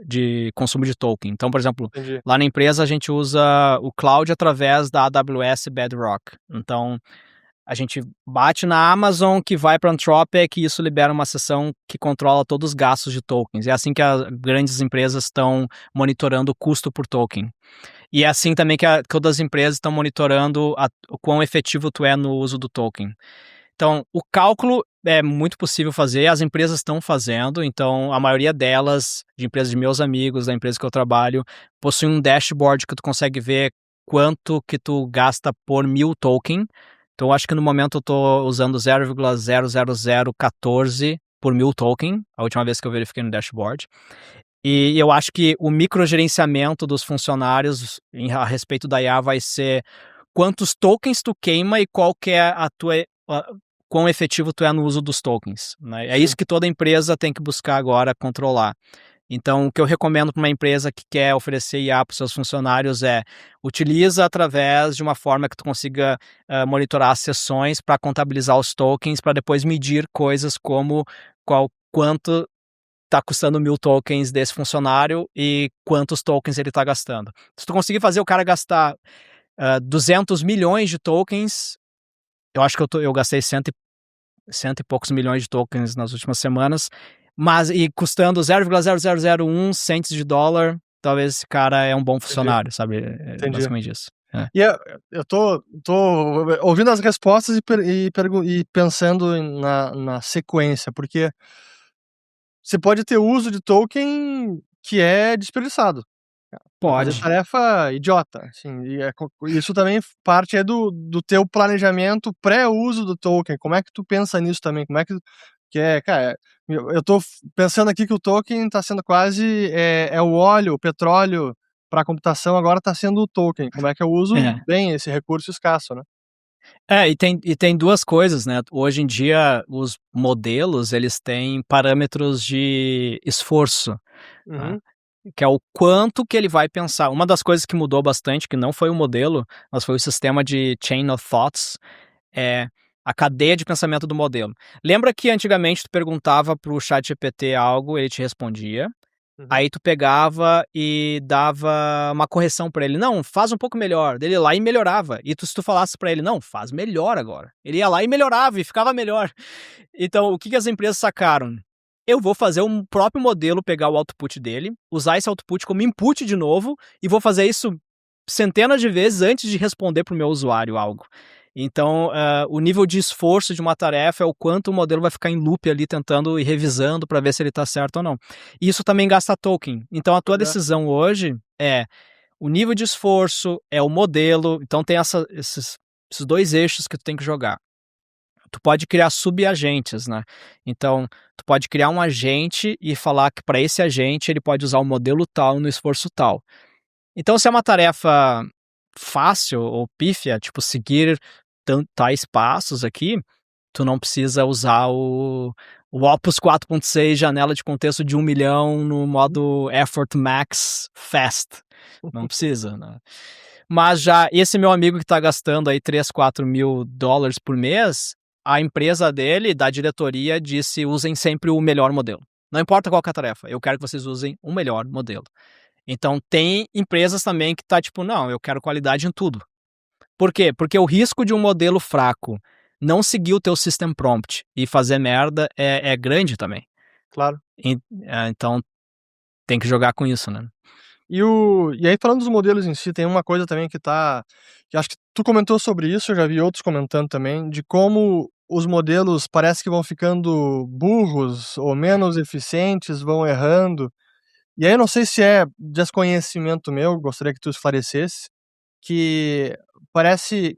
de consumo de token. Então, por exemplo, Entendi. lá na empresa a gente usa o cloud através da AWS Bedrock. Então, a gente bate na Amazon, que vai para a Anthropic, e isso libera uma seção que controla todos os gastos de tokens. É assim que as grandes empresas estão monitorando o custo por token. E é assim também que todas as empresas estão monitorando o quão efetivo tu é no uso do token. Então, o cálculo é muito possível fazer, as empresas estão fazendo, então a maioria delas, de empresas de meus amigos, da empresa que eu trabalho, possui um dashboard que tu consegue ver quanto que tu gasta por 1.000 token. Então, eu acho que no momento eu estou usando 0,00014 por 1.000 token, a última vez que eu verifiquei no dashboard. E eu acho que o microgerenciamento dos funcionários a respeito da IA vai ser quantos tokens tu queima e qual que é quão efetivo tu é no uso dos tokens, né? É isso Sim. que toda empresa tem que buscar agora controlar. Então, o que eu recomendo para uma empresa que quer oferecer IA para os seus funcionários é utiliza através de uma forma que tu consiga monitorar as sessões para contabilizar os tokens, para depois medir coisas como quanto está custando 1.000 tokens desse funcionário e quantos tokens ele está gastando. Se tu conseguir fazer o cara gastar 200 milhões de tokens, eu acho que eu gastei cento e poucos milhões de tokens nas últimas semanas, mas e custando 0,0001 cents de dólar, talvez esse cara é um bom Entendi, funcionário, sabe? É entendi. basicamente isso. É. E eu tô ouvindo as respostas e pensando na sequência, porque você pode ter uso de token que é desperdiçado. Pra fazer Pode. tarefa idiota, assim, e isso também parte do teu planejamento pré-uso do token. Como é que tu pensa nisso também? Como é cara, eu tô pensando aqui que o token tá sendo quase, o óleo, o petróleo pra computação, agora tá sendo o token. Como é que eu uso É. bem esse recurso escasso, né? E tem duas coisas, né? Hoje em dia, os modelos, eles têm parâmetros de esforço, né? Uhum, Que é o quanto que ele vai pensar. Uma das coisas que mudou bastante, que não foi o modelo, mas foi o sistema de chain of thoughts, é a cadeia de pensamento do modelo. Lembra que antigamente tu perguntava pro ChatGPT algo, ele te respondia, uhum. aí tu pegava e dava uma correção pra ele. Não, faz um pouco melhor. Ele ia lá e melhorava. E se tu falasse pra ele, não, faz melhor agora. Ele ia lá e melhorava e ficava melhor. Então, o que as empresas sacaram? Eu vou fazer um próprio modelo, pegar o output dele, usar esse output como input de novo, e vou fazer isso centenas de vezes antes de responder para o meu usuário algo. Então, o nível de esforço de uma tarefa é o quanto o modelo vai ficar em loop ali, tentando e revisando para ver se ele está certo ou não. E isso também gasta token. Então, a tua Pois é. decisão hoje é o nível de esforço, é o modelo. Então, tem esses dois eixos que tu tem que jogar. tu pode criar subagentes, né? Então, tu pode criar um agente e falar que para esse agente ele pode usar o modelo tal no esforço tal. Então, se é uma tarefa fácil ou pífia, tipo seguir tais passos aqui, tu não precisa usar o Opus 4.6 janela de contexto de 1 milhão no modo Effort Max Fast. Não precisa, né? Mas já esse meu amigo que está gastando aí 3, 4 mil dólares por mês, a empresa dele, da diretoria, disse usem sempre o melhor modelo. Não importa qual que é a tarefa, eu quero que vocês usem o melhor modelo. Então tem empresas também que tá tipo, não, eu quero qualidade em tudo. Por quê? Porque o risco de um modelo fraco não seguir o teu system prompt e fazer merda é grande também. Claro. Então tem que jogar com isso, né? E aí falando dos modelos em si, tem uma coisa também que acho que tu comentou sobre isso, eu já vi outros comentando também, de como os modelos parece que vão ficando burros ou menos eficientes, vão errando. E aí eu não sei se é desconhecimento meu, gostaria que tu esclarecesse, que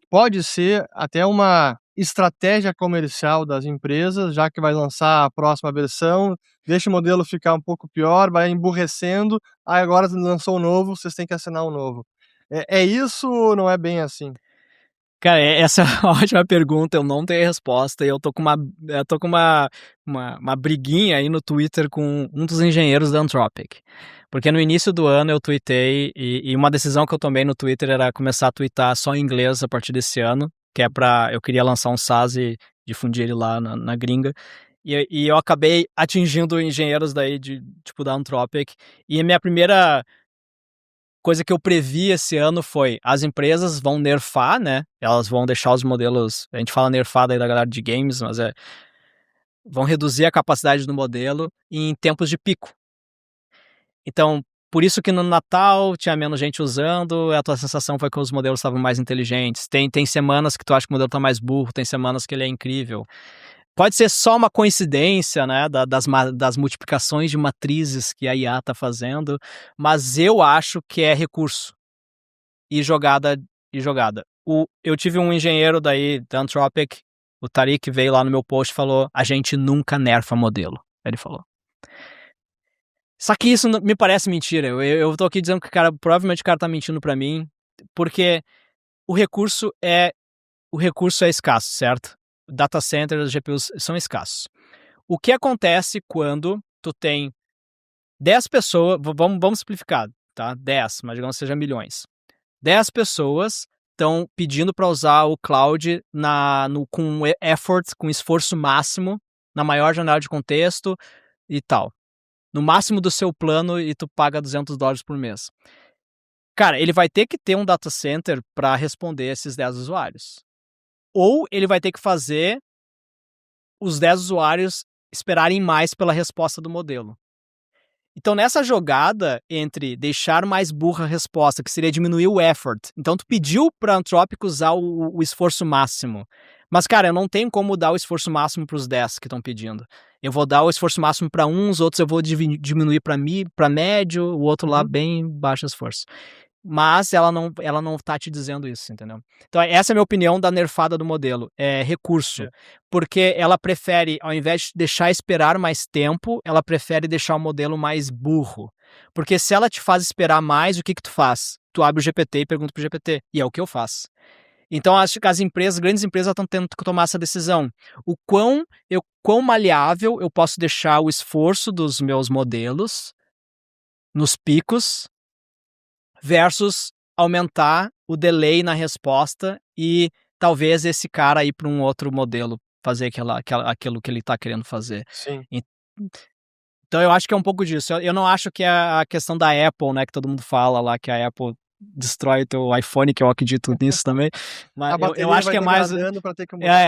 pode ser até uma estratégia comercial das empresas, já que vai lançar a próxima versão, deixa o modelo ficar um pouco pior, vai emburrecendo, aí agora lançou o novo, vocês têm que assinar o novo. É isso ou não é bem assim? Cara, essa é uma ótima pergunta, eu não tenho resposta e eu tô com uma briguinha aí no Twitter com um dos engenheiros da Anthropic. Porque no início do ano eu tuitei e uma decisão que eu tomei no Twitter era começar a twittar só em inglês a partir desse ano, que é eu queria lançar um SaaS e difundir ele lá na gringa. E eu acabei atingindo engenheiros daí tipo da Anthropic. E a minha primeira coisa que eu previ esse ano foi, as empresas vão nerfar, né? Elas vão deixar os modelos, a gente fala nerfar daí da galera de games, mas vão reduzir a capacidade do modelo em tempos de pico. Então, por isso que no Natal tinha menos gente usando, a tua sensação foi que os modelos estavam mais inteligentes. Tem semanas que tu acha que o modelo tá mais burro, tem semanas que ele é incrível. Pode ser só uma coincidência, né, das multiplicações de matrizes que a IA tá fazendo, mas eu acho que é recurso. E jogada. Eu tive um engenheiro daí da Anthropic, o Tariq, veio lá no meu post e falou: a gente nunca nerfa modelo. Ele falou. Só que isso me parece mentira. Eu tô aqui dizendo que provavelmente o cara tá mentindo pra mim, porque o recurso é escasso, certo? Data centers, GPUs são escassos. O que acontece quando tu tem 10 pessoas, vamos simplificar, tá? 10, mas digamos que seja milhões. 10 pessoas estão pedindo para usar o cloud com effort, com esforço máximo, na maior janela de contexto e tal. No máximo do seu plano e tu paga $200 por mês. Cara, ele vai ter que ter um data center para responder esses 10 usuários. Ou ele vai ter que fazer os 10 usuários esperarem mais pela resposta do modelo. Então, nessa jogada entre deixar mais burra a resposta, que seria diminuir o effort, então tu pediu para a Anthropic usar o esforço máximo. Mas, cara, eu não tenho como dar o esforço máximo para os 10 que estão pedindo. Eu vou dar o esforço máximo para uns, outros eu vou diminuir para médio, o outro lá bem baixo esforço. Mas ela não tá te dizendo isso, entendeu? Então, essa é a minha opinião da nerfada do modelo. É recurso. Porque ela prefere, ao invés de deixar esperar mais tempo, ela prefere deixar o modelo mais burro. Porque se ela te faz esperar mais, o que tu faz? Tu abre o GPT e pergunta pro GPT. E é o que eu faço. Então, acho que as grandes empresas estão tendo que tomar essa decisão. O quão maleável eu posso deixar o esforço dos meus modelos nos picos versus aumentar o delay na resposta e talvez esse cara ir para um outro modelo fazer aquilo que ele está querendo fazer. Sim. Então eu acho que é um pouco disso. Eu não acho que é a questão da Apple, né, que todo mundo fala lá que a Apple destrói o teu iPhone, que eu acredito nisso também. Mas eu acho que é mais.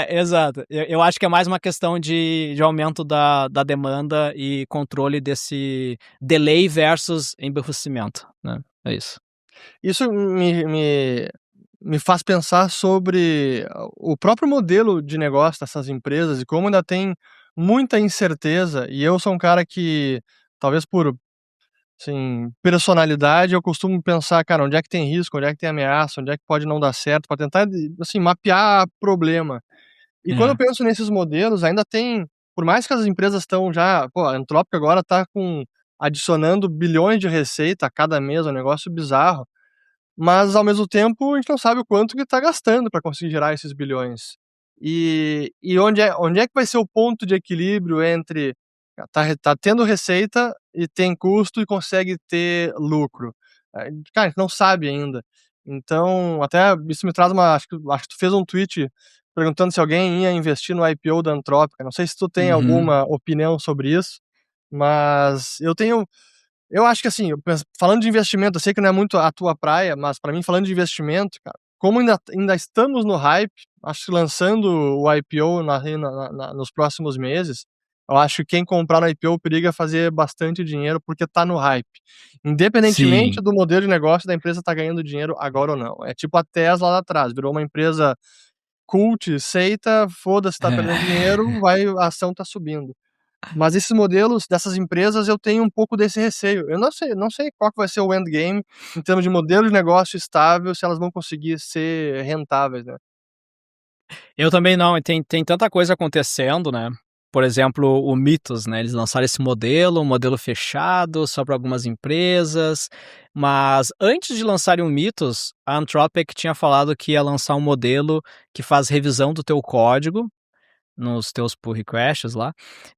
Exato. Eu acho que é mais uma questão de aumento da demanda e controle desse delay versus emburrecimento, né? É isso. Isso me faz pensar sobre o próprio modelo de negócio dessas empresas e como ainda tem muita incerteza, e eu sou um cara que, talvez por, assim, personalidade, eu costumo pensar: "Cara, onde é que tem risco, onde é que tem ameaça, onde é que pode não dar certo", para tentar assim, mapear problema. E quando eu É. penso nesses modelos, ainda tem, por mais que as empresas estão já, pô, a Anthropic agora tá adicionando bilhões de receita a cada mês, é um negócio bizarro, mas ao mesmo tempo a gente não sabe o quanto que tá gastando para conseguir gerar esses bilhões. E onde é que vai ser o ponto de equilíbrio entre tá tendo receita e tem custo e consegue ter lucro? Cara, a gente não sabe ainda. Então, até isso me traz acho que tu fez um tweet perguntando se alguém ia investir no IPO da Anthropic. Não sei se tu tem Uhum. alguma opinião sobre isso, mas eu acho que assim, falando de investimento, eu sei que não é muito a tua praia, mas pra mim, falando de investimento, cara, como ainda estamos no hype, acho que lançando o IPO nos próximos meses, eu acho que quem comprar no IPO periga fazer bastante dinheiro, porque tá no hype. Independentemente Sim. do modelo de negócio da empresa tá ganhando dinheiro agora ou não. É tipo a Tesla lá atrás, virou uma empresa cult, seita, foda-se, tá perdendo dinheiro, a ação tá subindo. Mas esses modelos dessas empresas eu tenho um pouco desse receio. Eu não sei qual que vai ser o endgame em termos de modelo de negócio estável, se elas vão conseguir ser rentáveis, né. Eu também não, e tem tanta coisa acontecendo, né. Por exemplo, o Mythos, né, eles lançaram esse modelo, um modelo fechado só para algumas empresas, mas antes de lançarem o Mythos, a Anthropic tinha falado que ia lançar um modelo que faz revisão do teu código, nos teus pull requests lá,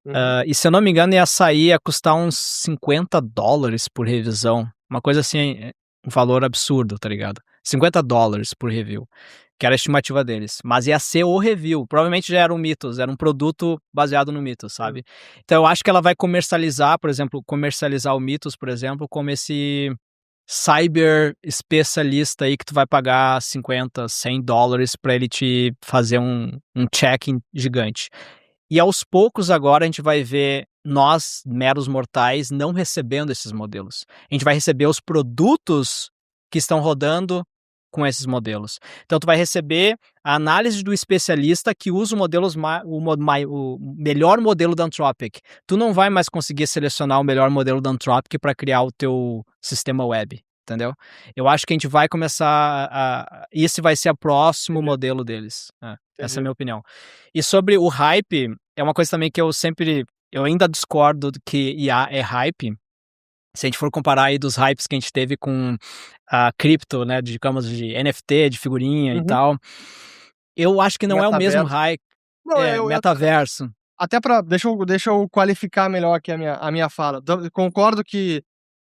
Uhum. e se eu não me engano ia custar uns $50 por revisão, uma coisa assim, um valor absurdo, tá ligado? $50 por review, que era a estimativa deles, mas ia ser o review, provavelmente já era um Mythos, era um produto baseado no Mythos, Sim. sabe. Então eu acho que ela vai comercializar, por exemplo, comercializar o Mythos, por exemplo, como esse cyber especialista aí que tu vai pagar $50, $100 pra ele te fazer um check-in gigante. E aos poucos agora a gente vai ver nós, meros mortais, não recebendo esses modelos. A gente vai receber os produtos que estão rodando com esses modelos. Então tu vai receber a análise do especialista que usa o modelos o melhor modelo da Anthropic. Tu não vai mais conseguir selecionar o melhor modelo da Anthropic para criar o teu sistema web, entendeu? Eu acho que a gente vai começar esse vai ser o próximo Entendi, modelo deles. Essa é a entendi. minha opinião. E sobre o hype, é uma coisa também que eu ainda discordo do que IA é hype. Se a gente for comparar aí dos hypes que a gente teve com a cripto, né, digamos de NFT, de figurinha e Uhum. tal, eu acho que não é o mesmo Metaverso. hype. Não, eu Metaverso. até pra deixa eu qualificar melhor aqui a minha fala. Então, eu concordo que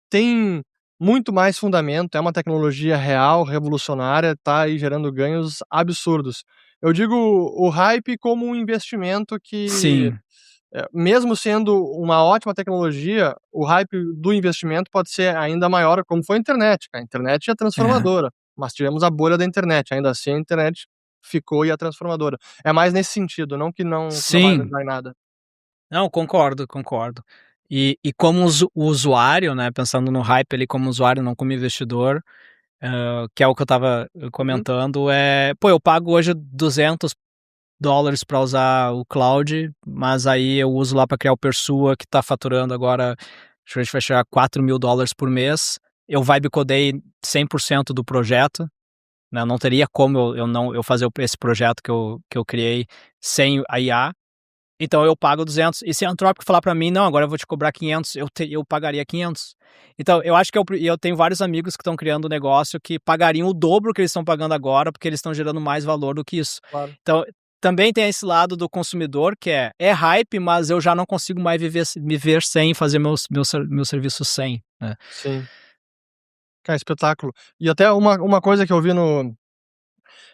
tem muito mais fundamento, é uma tecnologia real, revolucionária, tá aí gerando ganhos absurdos. Eu digo o hype como um investimento que, Sim, mesmo sendo uma ótima tecnologia, o hype do investimento pode ser ainda maior, como foi a internet, cara. A internet é é. transformadora, mas tivemos a bolha da internet, ainda assim a internet ficou e é transformadora. É mais nesse sentido, não que não vai Sim. dar em nada. Não, concordo, concordo. E como o usuário, né, pensando no hype ali como usuário, não como investidor, que é o que eu estava Uhum, comentando, pô, eu pago hoje $200 para usar o cloud, mas aí eu uso lá para criar o Persua, que tá faturando agora, acho que a gente vai chegar a $4.000 por mês. Eu vibe codei 100% do projeto, né, não teria como eu fazer esse projeto que eu criei sem a IA. Então eu pago 200, e se a Anthropic falar para mim: "Não, agora eu vou te cobrar 500", eu pagaria 500. Então eu acho que eu tenho vários amigos que estão criando um negócio que pagariam o dobro que eles estão pagando agora, porque eles estão gerando mais valor do que isso. claro. Então, também tem esse lado do consumidor que é hype, mas eu já não consigo mais me ver sem fazer meu serviço sem, né. Sim. Cara, espetáculo. E até uma coisa que eu vi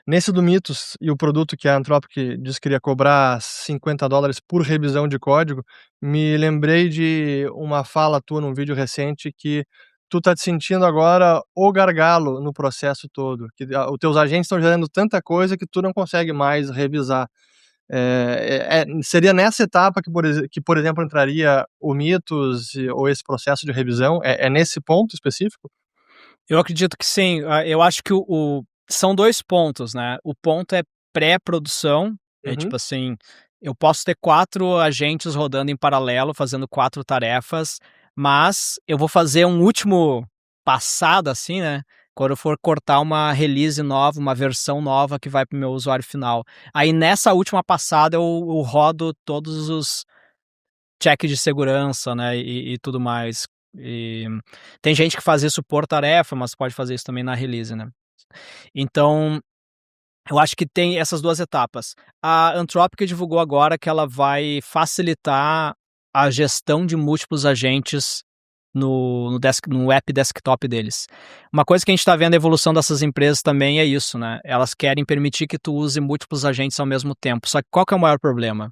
nesse do Mitos e o produto que a Anthropic disse que iria cobrar $50 por revisão de código, me lembrei de uma fala tua num vídeo recente que tu tá te sentindo agora o gargalo no processo todo, que os teus agentes estão gerando tanta coisa que tu não consegue mais revisar. Seria nessa etapa que, por exemplo, entraria o Mitos ou esse processo de revisão? É nesse ponto específico? Eu acredito que sim. Eu acho que são 2 pontos, né. O ponto é pré-produção, é Uhum, tipo assim, eu posso ter 4 agentes rodando em paralelo, fazendo 4 tarefas, mas eu vou fazer um último passada, assim, né, quando eu for cortar uma release nova, uma versão nova que vai para o meu usuário final. Aí nessa última passada eu rodo todos os checks de segurança, né, e tudo mais. E tem gente que faz isso por tarefa, mas pode fazer isso também na release, né. Então, eu acho que tem essas 2 etapas. A Anthropic divulgou agora que ela vai facilitar a gestão de múltiplos agentes no app desktop deles. Uma coisa que a gente está vendo a evolução dessas empresas também é isso, né, elas querem permitir que tu use múltiplos agentes ao mesmo tempo, só que qual que é o maior problema?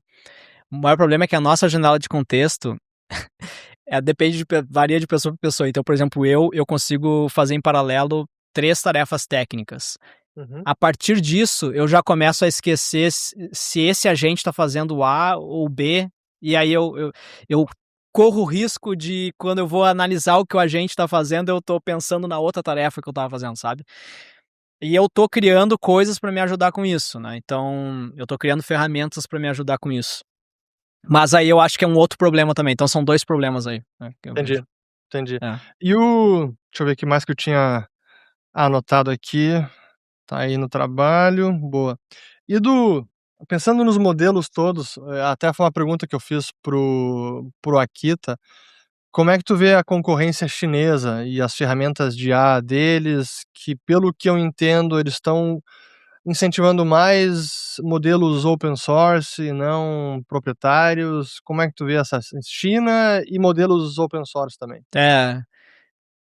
O maior problema é que a nossa janela de contexto, depende varia de pessoa para pessoa. Então, por exemplo, eu consigo fazer em paralelo 3 tarefas técnicas. Uhum. A partir disso, eu já começo a esquecer se esse agente está fazendo A ou B, e aí eu corro o risco de, quando eu vou analisar o que o agente está fazendo, eu estou pensando na outra tarefa que eu estava fazendo, sabe. E eu estou criando coisas para me ajudar com isso, né, então eu estou criando ferramentas para me ajudar com isso. Mas aí eu acho que é um outro problema também, então são 2 problemas aí, né, que eu vejo. Entendi, entendi. É. E o deixa eu ver o que mais que eu tinha anotado aqui. Tá aí no trabalho, boa. E pensando nos modelos todos, até foi uma pergunta que eu fiz pro Akita, como é que tu vê a concorrência chinesa e as ferramentas de IA deles, que pelo que eu entendo eles estão incentivando mais modelos open source e não proprietários, como é que tu vê essa China e modelos open source também? É.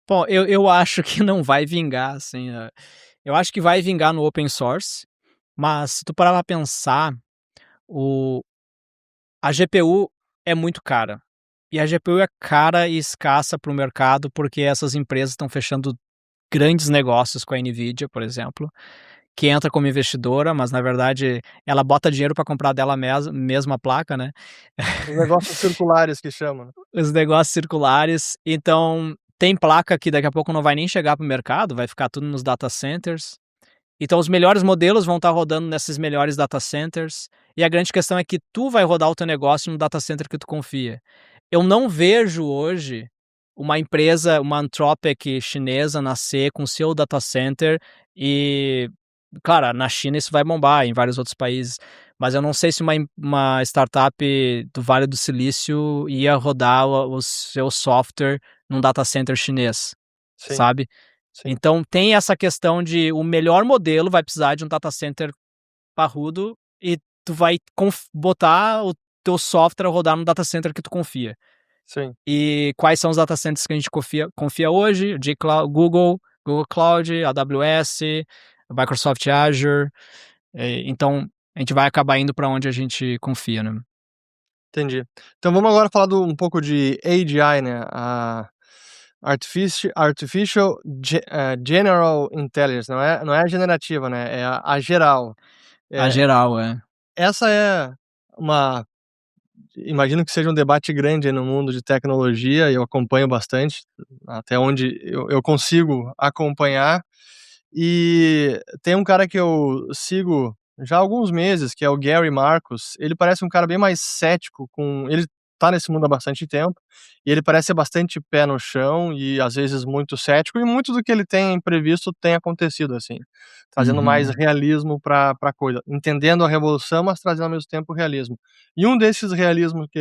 Bom, eu acho que não vai vingar, assim, eu acho que vai vingar no open source, mas se tu parar pra pensar, o a GPU é muito cara. E a GPU é cara e escassa para o mercado, porque essas empresas estão fechando grandes negócios com a Nvidia, por exemplo, que entra como investidora, mas na verdade ela bota dinheiro para comprar dela mesma a placa, né. Os negócios circulares que chamam, né? Os negócios circulares. Então, tem placa que daqui a pouco não vai nem chegar para o mercado, vai ficar tudo nos data centers. Então os melhores modelos vão estar rodando nesses melhores data centers, e a grande questão é que tu vai rodar o teu negócio no data center que tu confia. Eu não vejo hoje uma empresa, uma Anthropic chinesa nascer com seu data center e, claro, na China isso vai bombar, em vários outros países, mas eu não sei se uma startup do Vale do Silício ia rodar o seu software num data center chinês, Sim, sabe. sim, Então tem essa questão de o melhor modelo vai precisar de um data center parrudo e tu vai botar o teu software a rodar no data center que tu confia. sim. E quais são os data centers que a gente confia hoje? Google Cloud, AWS, Microsoft Azure, então a gente vai acabar indo para onde a gente confia, né. Entendi. Então vamos agora falar um pouco de AGI, né, a General Intelligence, não é a generativa, né, é a geral. A Eh, geral, é. essa é uma imagino que seja um debate grande aí no mundo de tecnologia, e eu acompanho bastante, até onde eu consigo acompanhar. E tem um cara que eu sigo já há alguns meses, que é o Gary Marcus. Ele parece um cara bem mais cético, ele tá nesse mundo há bastante tempo, e ele parece ser bastante pé no chão e às vezes muito cético, e muito do que ele tem previsto tem acontecido, assim, trazendo mais Uhum. realismo pra coisa, entendendo a revolução, mas trazendo ao mesmo tempo realismo. E um desses realismos que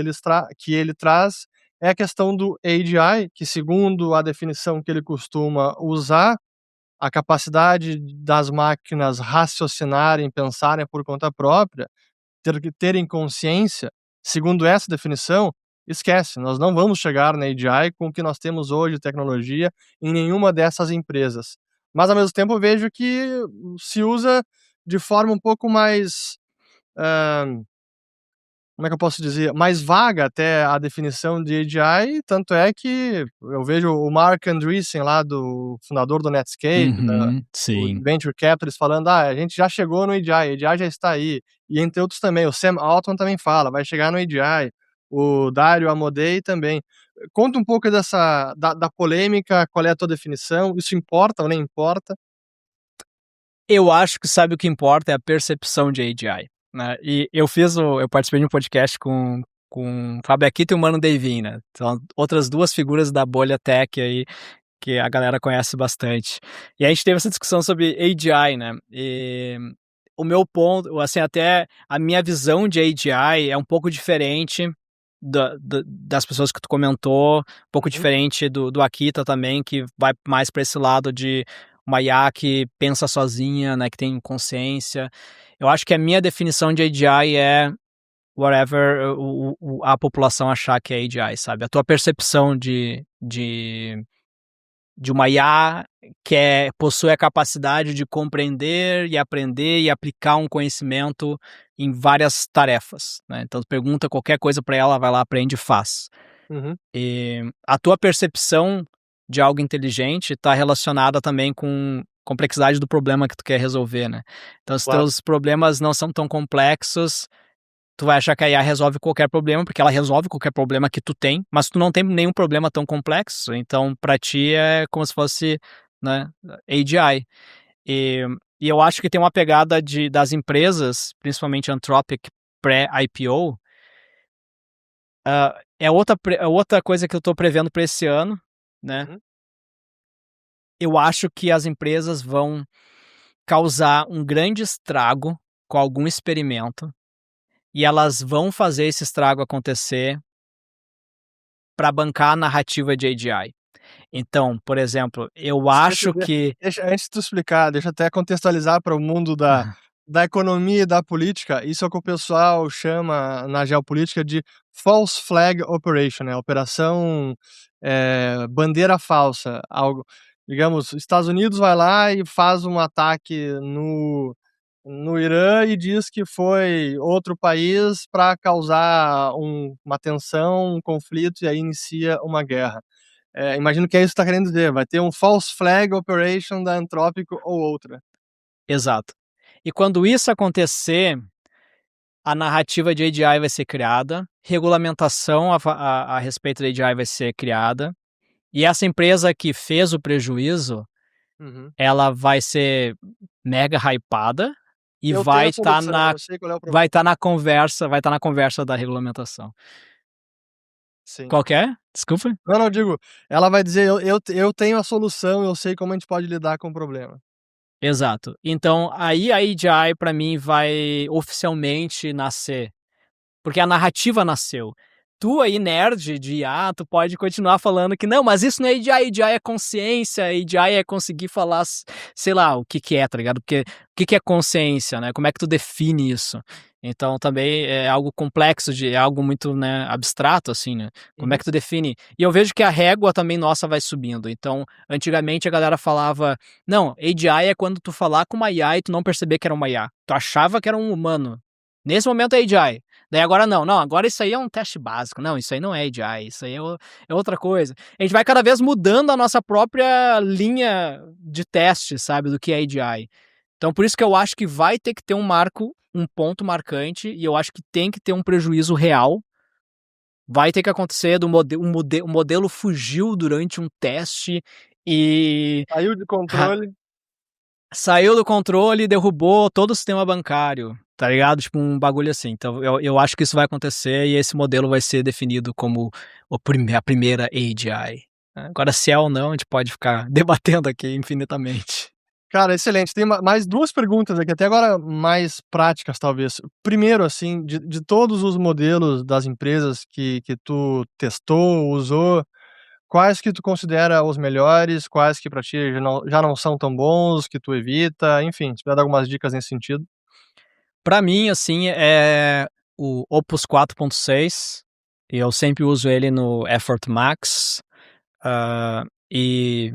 ele traz é a questão do AGI, que segundo a definição que ele costuma usar, a capacidade das máquinas raciocinarem, pensarem por conta própria, terem consciência, segundo essa definição, esquece, nós não vamos chegar na AGI com o que nós temos hoje de tecnologia em nenhuma dessas empresas. Mas ao mesmo tempo eu vejo que se usa de forma um pouco mais, hã como é que eu posso dizer? Mais vaga até a definição de AGI, tanto é que eu vejo o Marc Andreessen lá do fundador do Netscape, Uhum, o sim. Venture Capitalist falando: "Ah, a gente já chegou no AGI, AGI já está aí", e entre outros também, o Sam Altman também fala: "Vai chegar no AGI", o Dario Amodei também. Conta um pouco da polêmica, qual é a tua definição, isso importa ou nem importa? Eu acho que sabe o que importa é a percepção de AGI, né, e eu participei de um podcast com o Fábio Akita e o Mano Deivin, né, são outras 2 figuras da bolha tech aí, que a galera conhece bastante. E a gente teve essa discussão sobre AGI, né? E o meu ponto, assim, até a minha visão de AGI é um pouco diferente das pessoas que tu comentou, um pouco Uhum, diferente do Akita também, que vai mais para esse lado de uma IA que pensa sozinha, né, que tem consciência. Eu acho que a minha definição de AGI é whatever a população achar que é AGI, sabe? A tua percepção de uma IA que possui a capacidade de compreender e aprender e aplicar um conhecimento em várias tarefas, né? Então, tu pergunta qualquer coisa para ela, vai lá, aprende e faz. uhum, E a tua percepção de algo inteligente está relacionada também com complexidade do problema que tu quer resolver, né? Então, se claro. teus problemas não são tão complexos, tu vai achar que a IA resolve qualquer problema, porque ela resolve qualquer problema que tu tem, mas tu não tem nenhum problema tão complexo, então pra ti é como se fosse, né, AGI. E, e eu acho que tem uma pegada das empresas, principalmente Anthropic pré-IPO, é outra coisa que eu tô prevendo para esse ano, né? Uhum. Eu acho que as empresas vão causar um grande estrago com algum experimento e elas vão fazer esse estrago acontecer para bancar a narrativa de AGI. Então, por exemplo, eu Certo, acho que antes de tu explicar, deixa eu até contextualizar para o mundo da economia e da política, isso é o que o pessoal chama na geopolítica de false flag operation, né, operação, bandeira falsa, algo digamos, Estados Unidos vai lá e faz um ataque no Irã e diz que foi outro país para causar uma tensão, um conflito e aí inicia uma guerra. Imagino que é isso que tá querendo dizer, vai ter um false flag operation da Anthropic ou outra. exato. E quando isso acontecer, a narrativa de AGI vai ser criada, regulamentação a respeito da AGI vai ser criada, e essa empresa que fez o prejuízo, Uhum. ela vai ser mega hypada e Eu tenho a solução, eu sei qual é o problema. vai estar na conversa da regulamentação. Sim. Qual que é? Desculpa? Não, não, digo, ela vai dizer: "Eu tenho a solução, eu sei como a gente pode lidar com o problema". Exato. Então, aí a AGI para mim vai oficialmente nascer, porque a narrativa nasceu. Tu aí, nerd de IA, tu pode continuar falando que não, mas isso não é AGI é consciência, AGI é conseguir falar, sei lá, o que que é, tá ligado? Porque o que que é consciência, né? Como é que tu define isso? Então também é algo complexo, é algo muito, né, abstrato, assim, né? Como é Uhum. que tu define? E eu vejo que a régua também nossa vai subindo. Então, antigamente a galera falava, não, AGI é quando tu falar com uma IA e tu não perceber que era uma IA. Tu achava que era um humano. Nesse momento é AGI. Daí agora não, agora isso aí é um teste básico, não, isso aí não é AGI, isso aí é outra coisa. A gente vai cada vez mudando a nossa própria linha de teste, sabe, do que é AGI. Então por isso que eu acho que vai ter que ter um ponto marcante, e eu acho que tem que ter um prejuízo real. Vai ter que acontecer o modelo fugiu durante um teste e Saiu de controle. saiu do controle e derrubou todo o sistema bancário, tá ligado? Tipo um bagulho assim. Então eu acho que isso vai acontecer e esse modelo vai ser definido como a primeira AGI. Agora, se é ou não, a gente pode ficar debatendo aqui infinitamente. Cara, excelente. Tem mais 2 perguntas aqui, até agora mais práticas, talvez. Primeiro, assim, de todos os modelos das empresas que tu testou, usou, quais que tu considera os melhores, quais que pra ti já não são tão bons, que tu evita, enfim, se puder dar algumas dicas nesse sentido. Pra mim, assim, é o Opus 4.6, e eu sempre uso ele no Effort Max, e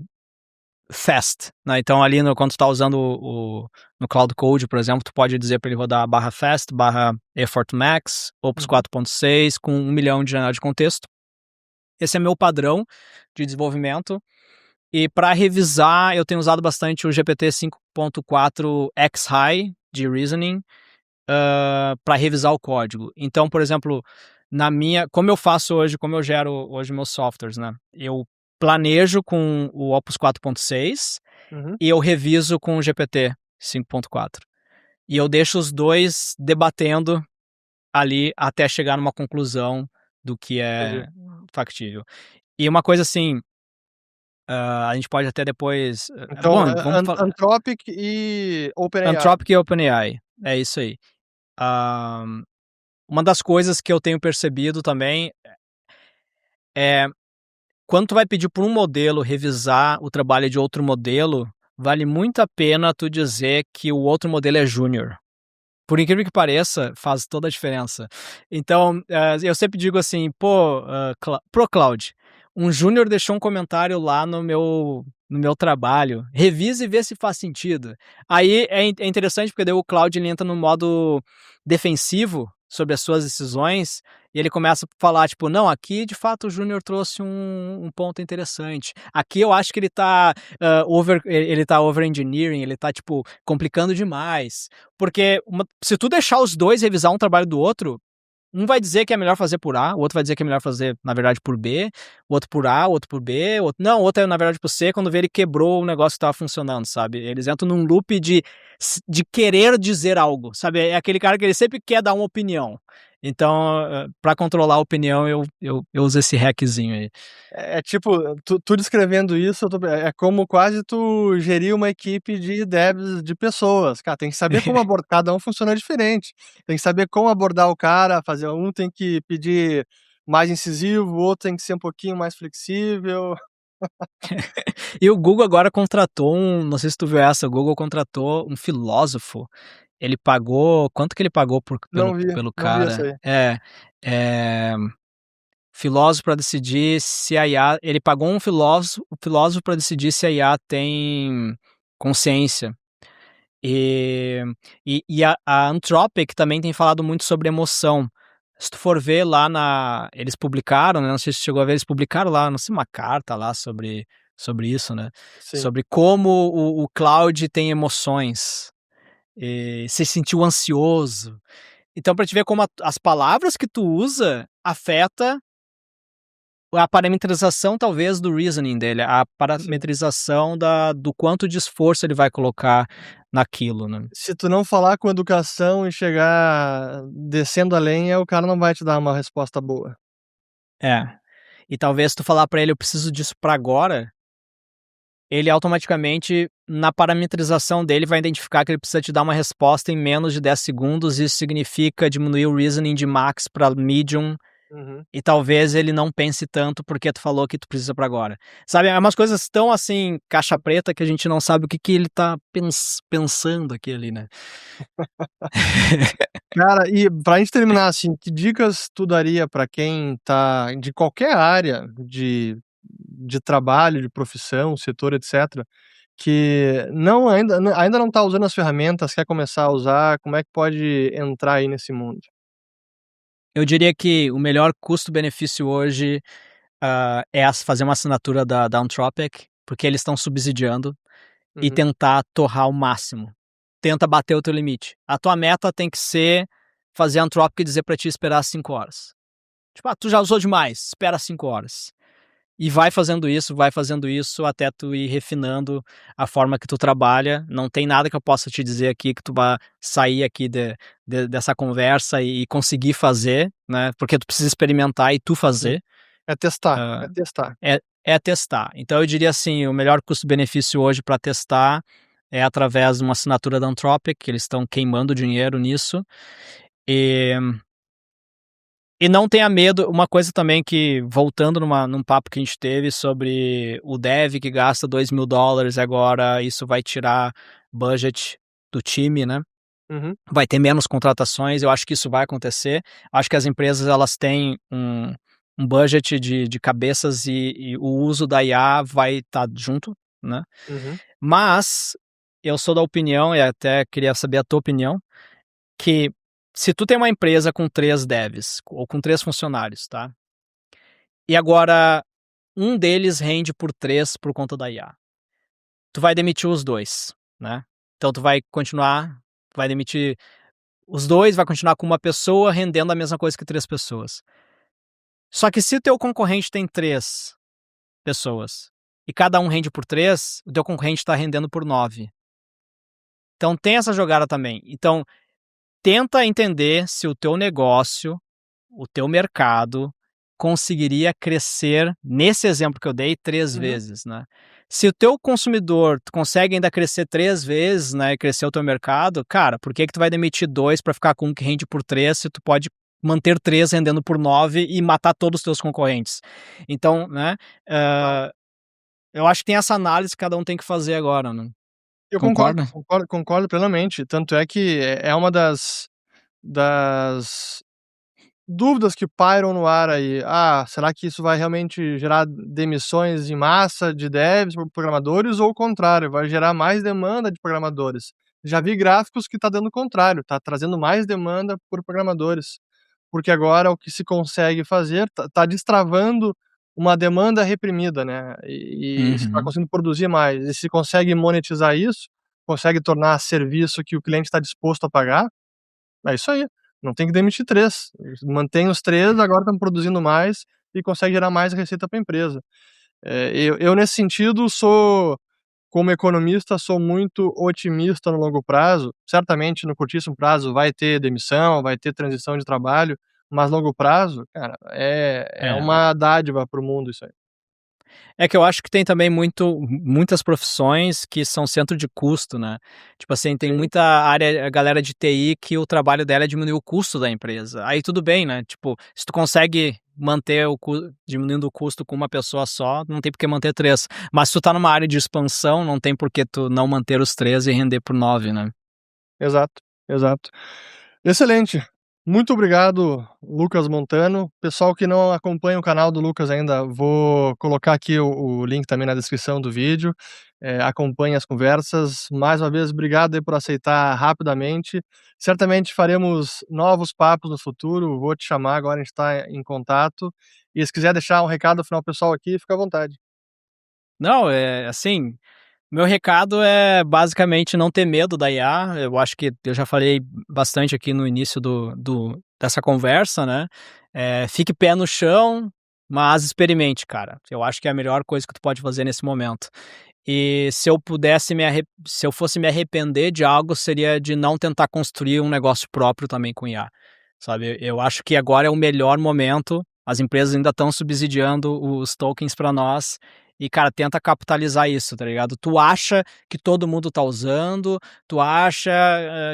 Fast, né? Então ali quando tu tá usando no Cloud Code, por exemplo, tu pode dizer para ele rodar barra Fast, barra Effort Max, Opus Uhum. 4.6 com 1 milhão de janela de contexto. Esse é meu padrão de desenvolvimento. E para revisar, eu tenho usado bastante o GPT 5.4 X-High de Reasoning para revisar o código. Então, por exemplo, como eu faço hoje, como eu gero hoje meus softwares, né? Eu planejo com o Opus 4.6 Uhum. e eu reviso com o GPT 5.4. E eu deixo os dois debatendo ali até chegar numa conclusão do que Entendi. é factível. E uma coisa assim, A gente pode até depois Então, bom, vamos falar Anthropic e OpenAI. Anthropic e OpenAI, é isso aí. Ah, uma das coisas que eu tenho percebido também é quando tu vai pedir para um modelo revisar o trabalho de outro modelo, vale muito a pena tu dizer que o outro modelo é júnior. Por incrível que pareça, faz toda a diferença. Então, eu sempre digo assim: "Pô, Cloud, um júnior deixou um comentário lá no meu trabalho, revisa e vê se faz sentido". Aí é interessante, porque daí o Claude ele entra no modo defensivo sobre as suas decisões, e ele começa a falar tipo: "Não, aqui de fato o júnior trouxe um ponto interessante. Aqui eu acho que ele tá, ele tá over engineering, ele tá, tipo, complicando demais". Porque se tu deixar os 2 revisar um trabalho do outro, um vai dizer que é melhor fazer por A, o outro vai dizer que é melhor fazer, na verdade, por B, o outro por A, o outro por B, o outro é, na verdade, por C, quando vê ele quebrou o negócio que estava funcionando, sabe. Eles entram num loop de querer dizer algo, sabe. É aquele cara que ele sempre quer dar uma opinião. Então, pra controlar a opinião, eu uso esse hackzinho aí. É tipo, tu descrevendo isso, é como quase tu gerir uma equipe de devs de pessoas. Cara, tem que saber como abordar, cada um funciona diferente. Tem que saber como abordar o cara, fazer um tem que pedir mais incisivo, o outro tem que ser um pouquinho mais flexível. E o Google agora contratou não sei se tu viu essa, o Google contratou um filósofo. Ele pagou quanto que ele pagou Não vi, pelo não vi essa cara? aí. É, filósofo para decidir se a IA ele pagou um filósofo para decidir se a IA tem consciência. E a Anthropic também tem falado muito sobre emoção. Se tu for ver lá eles publicaram, né, não sei se chegou a ver, eles publicaram lá, não sei, uma carta lá sobre isso, né, Sim. sobre como o Claude tem emoções, se sentiu ansioso. Então pra te ver como as palavras que tu usa afeta a parametrização talvez do reasoning dele, a Sim. parametrização do quanto de esforço ele vai colocar naquilo, né. Se tu não falar com educação e chegar descendo a lenha, o cara não vai te dar uma resposta boa. É. E talvez tu falar pra ele: "Eu preciso disso pra agora", ele automaticamente, na parametrização dele, vai identificar que ele precisa te dar uma resposta em menos de 10 segundos, isso significa diminuir o reasoning de max pra medium, Uhum. e talvez ele não pense tanto, porque tu falou que tu precisa pra agora. Sabe, é umas coisas tão, assim, caixa preta, que a gente não sabe o que que ele tá pensando aqui ali, né. Cara, e pra gente terminar, assim, que dicas tu daria pra quem tá de qualquer área de trabalho, de profissão, setor, etcétera, que ainda não tá usando as ferramentas, quer começar a usar, como é que pode entrar aí nesse mundo? Eu diria que o melhor custo-benefício hoje, é fazer uma assinatura da Anthropic, porque eles estão subsidiando, e Uhum. tentar torrar ao máximo. Tenta bater o teu limite. A tua meta tem que ser fazer a Anthropic dizer pra ti esperar 5 horas. Tipo: "Ah, tu já usou demais, espera 5 horas". E vai fazendo isso até tu ir refinando a forma que tu trabalha. Não tem nada que eu possa te dizer aqui que tu vá sair aqui dessa conversa e conseguir fazer, né, porque tu precisa experimentar e tu Sim. fazer. É testar, Hã, é testar. é testar. Então eu diria assim, o melhor custo-benefício hoje para testar é através de uma assinatura da Anthropic, que eles estão queimando dinheiro nisso. E não tenha medo, uma coisa também que, voltando num papo que a gente teve sobre o dev que gasta $2.000, agora isso vai tirar budget do time, né, Uhum. vai ter menos contratações, eu acho que isso vai acontecer. Acho que as empresas elas têm um budget de cabeças e o uso da IA vai estar junto, né. Uhum. Mas eu sou da opinião, e até queria saber a tua opinião, que se tu tem uma empresa com 3 devs ou com 3 funcionários, tá, e agora um deles rende por 3 por conta da IA, tu vai demitir os 2, né. Então tu vai demitir os 2, vai continuar com uma pessoa rendendo a mesma coisa que 3 pessoas. Só que se o teu concorrente tem 3 pessoas e cada um rende por 3, o teu concorrente está rendendo por 9. Então tem essa jogada também. Então tenta entender se o teu negócio, o teu mercado, conseguiria crescer, nesse exemplo que eu dei, 3 Uhum. vezes, né. Se o teu consumidor tu consegue ainda crescer 3 vezes, né, e crescer o teu mercado, cara, por que que tu vai demitir 2 para ficar com um que rende por 3 se tu pode manter 3 rendendo por 9 e matar todos os teus concorrentes? Então, né, Claro. hã, eu acho que tem essa análise que cada um tem que fazer agora, né. Eu concordo, Concorda? concordo plenamente, tanto é que é uma das dúvidas que pairam no ar aí. "Ah, será que isso vai realmente gerar demissões em massa de devs, programadores, ou o contrário, vai gerar mais demanda de programadores?". Já vi gráficos que tá dando o contrário, tá trazendo mais demanda por programadores, porque agora o que se consegue fazer tá destravando uma demanda reprimida, né, e se tá Uhum. conseguindo produzir mais, e se consegue monetizar isso, consegue tornar serviço que o cliente está disposto a pagar, é isso aí, não tem que demitir 3, mantém os 3, agora estão produzindo mais e consegue gerar mais receita para a empresa. Eu nesse sentido sou, como economista, sou muito otimista no longo prazo, certamente no curtíssimo prazo vai ter demissão, vai ter transição de trabalho, mas longo prazo, cara, é É. uma dádiva para o mundo isso aí. É que eu acho que tem também muitas profissões que são centro de custo, né. Tipo assim, tem Sim, muita área, a galera de TI que o trabalho dela é diminuir o custo da empresa. Aí tudo bem, né, tipo, se tu consegue manter o cu diminuindo o custo com uma pessoa só, não tem por que manter 3. Mas se tu tá numa área de expansão, não tem por que tu não manter os 3 e render por 9, né. exato, exato. Excelente. Muito obrigado, Lucas Montano. Pessoal que não acompanha o canal do Lucas ainda, vou colocar aqui o link também na descrição do vídeo. Acompanhe as conversas. Mais uma vez, obrigado aí por aceitar rapidamente. Certamente faremos novos papos no futuro. Vou te chamar agora, a gente está em contato. E se quiser deixar um recado final pessoal aqui, fica à vontade. Não, assim, meu recado é basicamente não ter medo da IA. Eu acho que eu já falei bastante aqui no início dessa conversa, né. Fique pé no chão, mas experimente, cara. Eu acho que é a melhor coisa que tu pode fazer nesse momento. E se eu fosse me arrepender de algo, seria de não tentar construir um negócio próprio também com IA, sabe. Eu acho que agora é o melhor momento, as empresas ainda estão subsidiando os tokens para nós e, cara, tenta capitalizar isso, tá ligado. Tu acha que todo mundo tá usando, tu acha,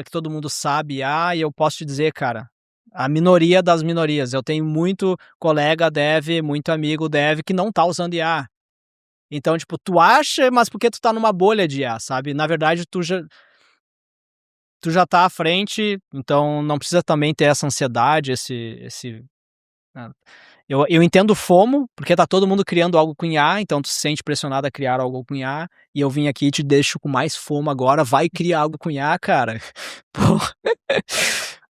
que todo mundo sabe IA, e eu posso te dizer, cara, a minoria das minorias. Eu tenho muito colega dev, muito amigo dev que não tá usando IA. Então, tipo, tu acha, mas porque tu tá numa bolha de IA, sabe. Na verdade, tu já tá à frente, então não precisa também ter essa ansiedade, esse né. Eu entendo o FOMO, porque tá todo mundo criando algo com IA, então tu se sente pressionado a criar algo com IA, e eu vim aqui e te deixo com mais FOMO agora, vai criar algo com IA, cara. Pô,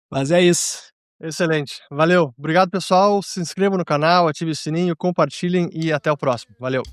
mas é isso. Excelente. Valeu. Obrigado, pessoal. Se inscrevam no canal, ative o sininho, compartilhem e até o próximo. Valeu.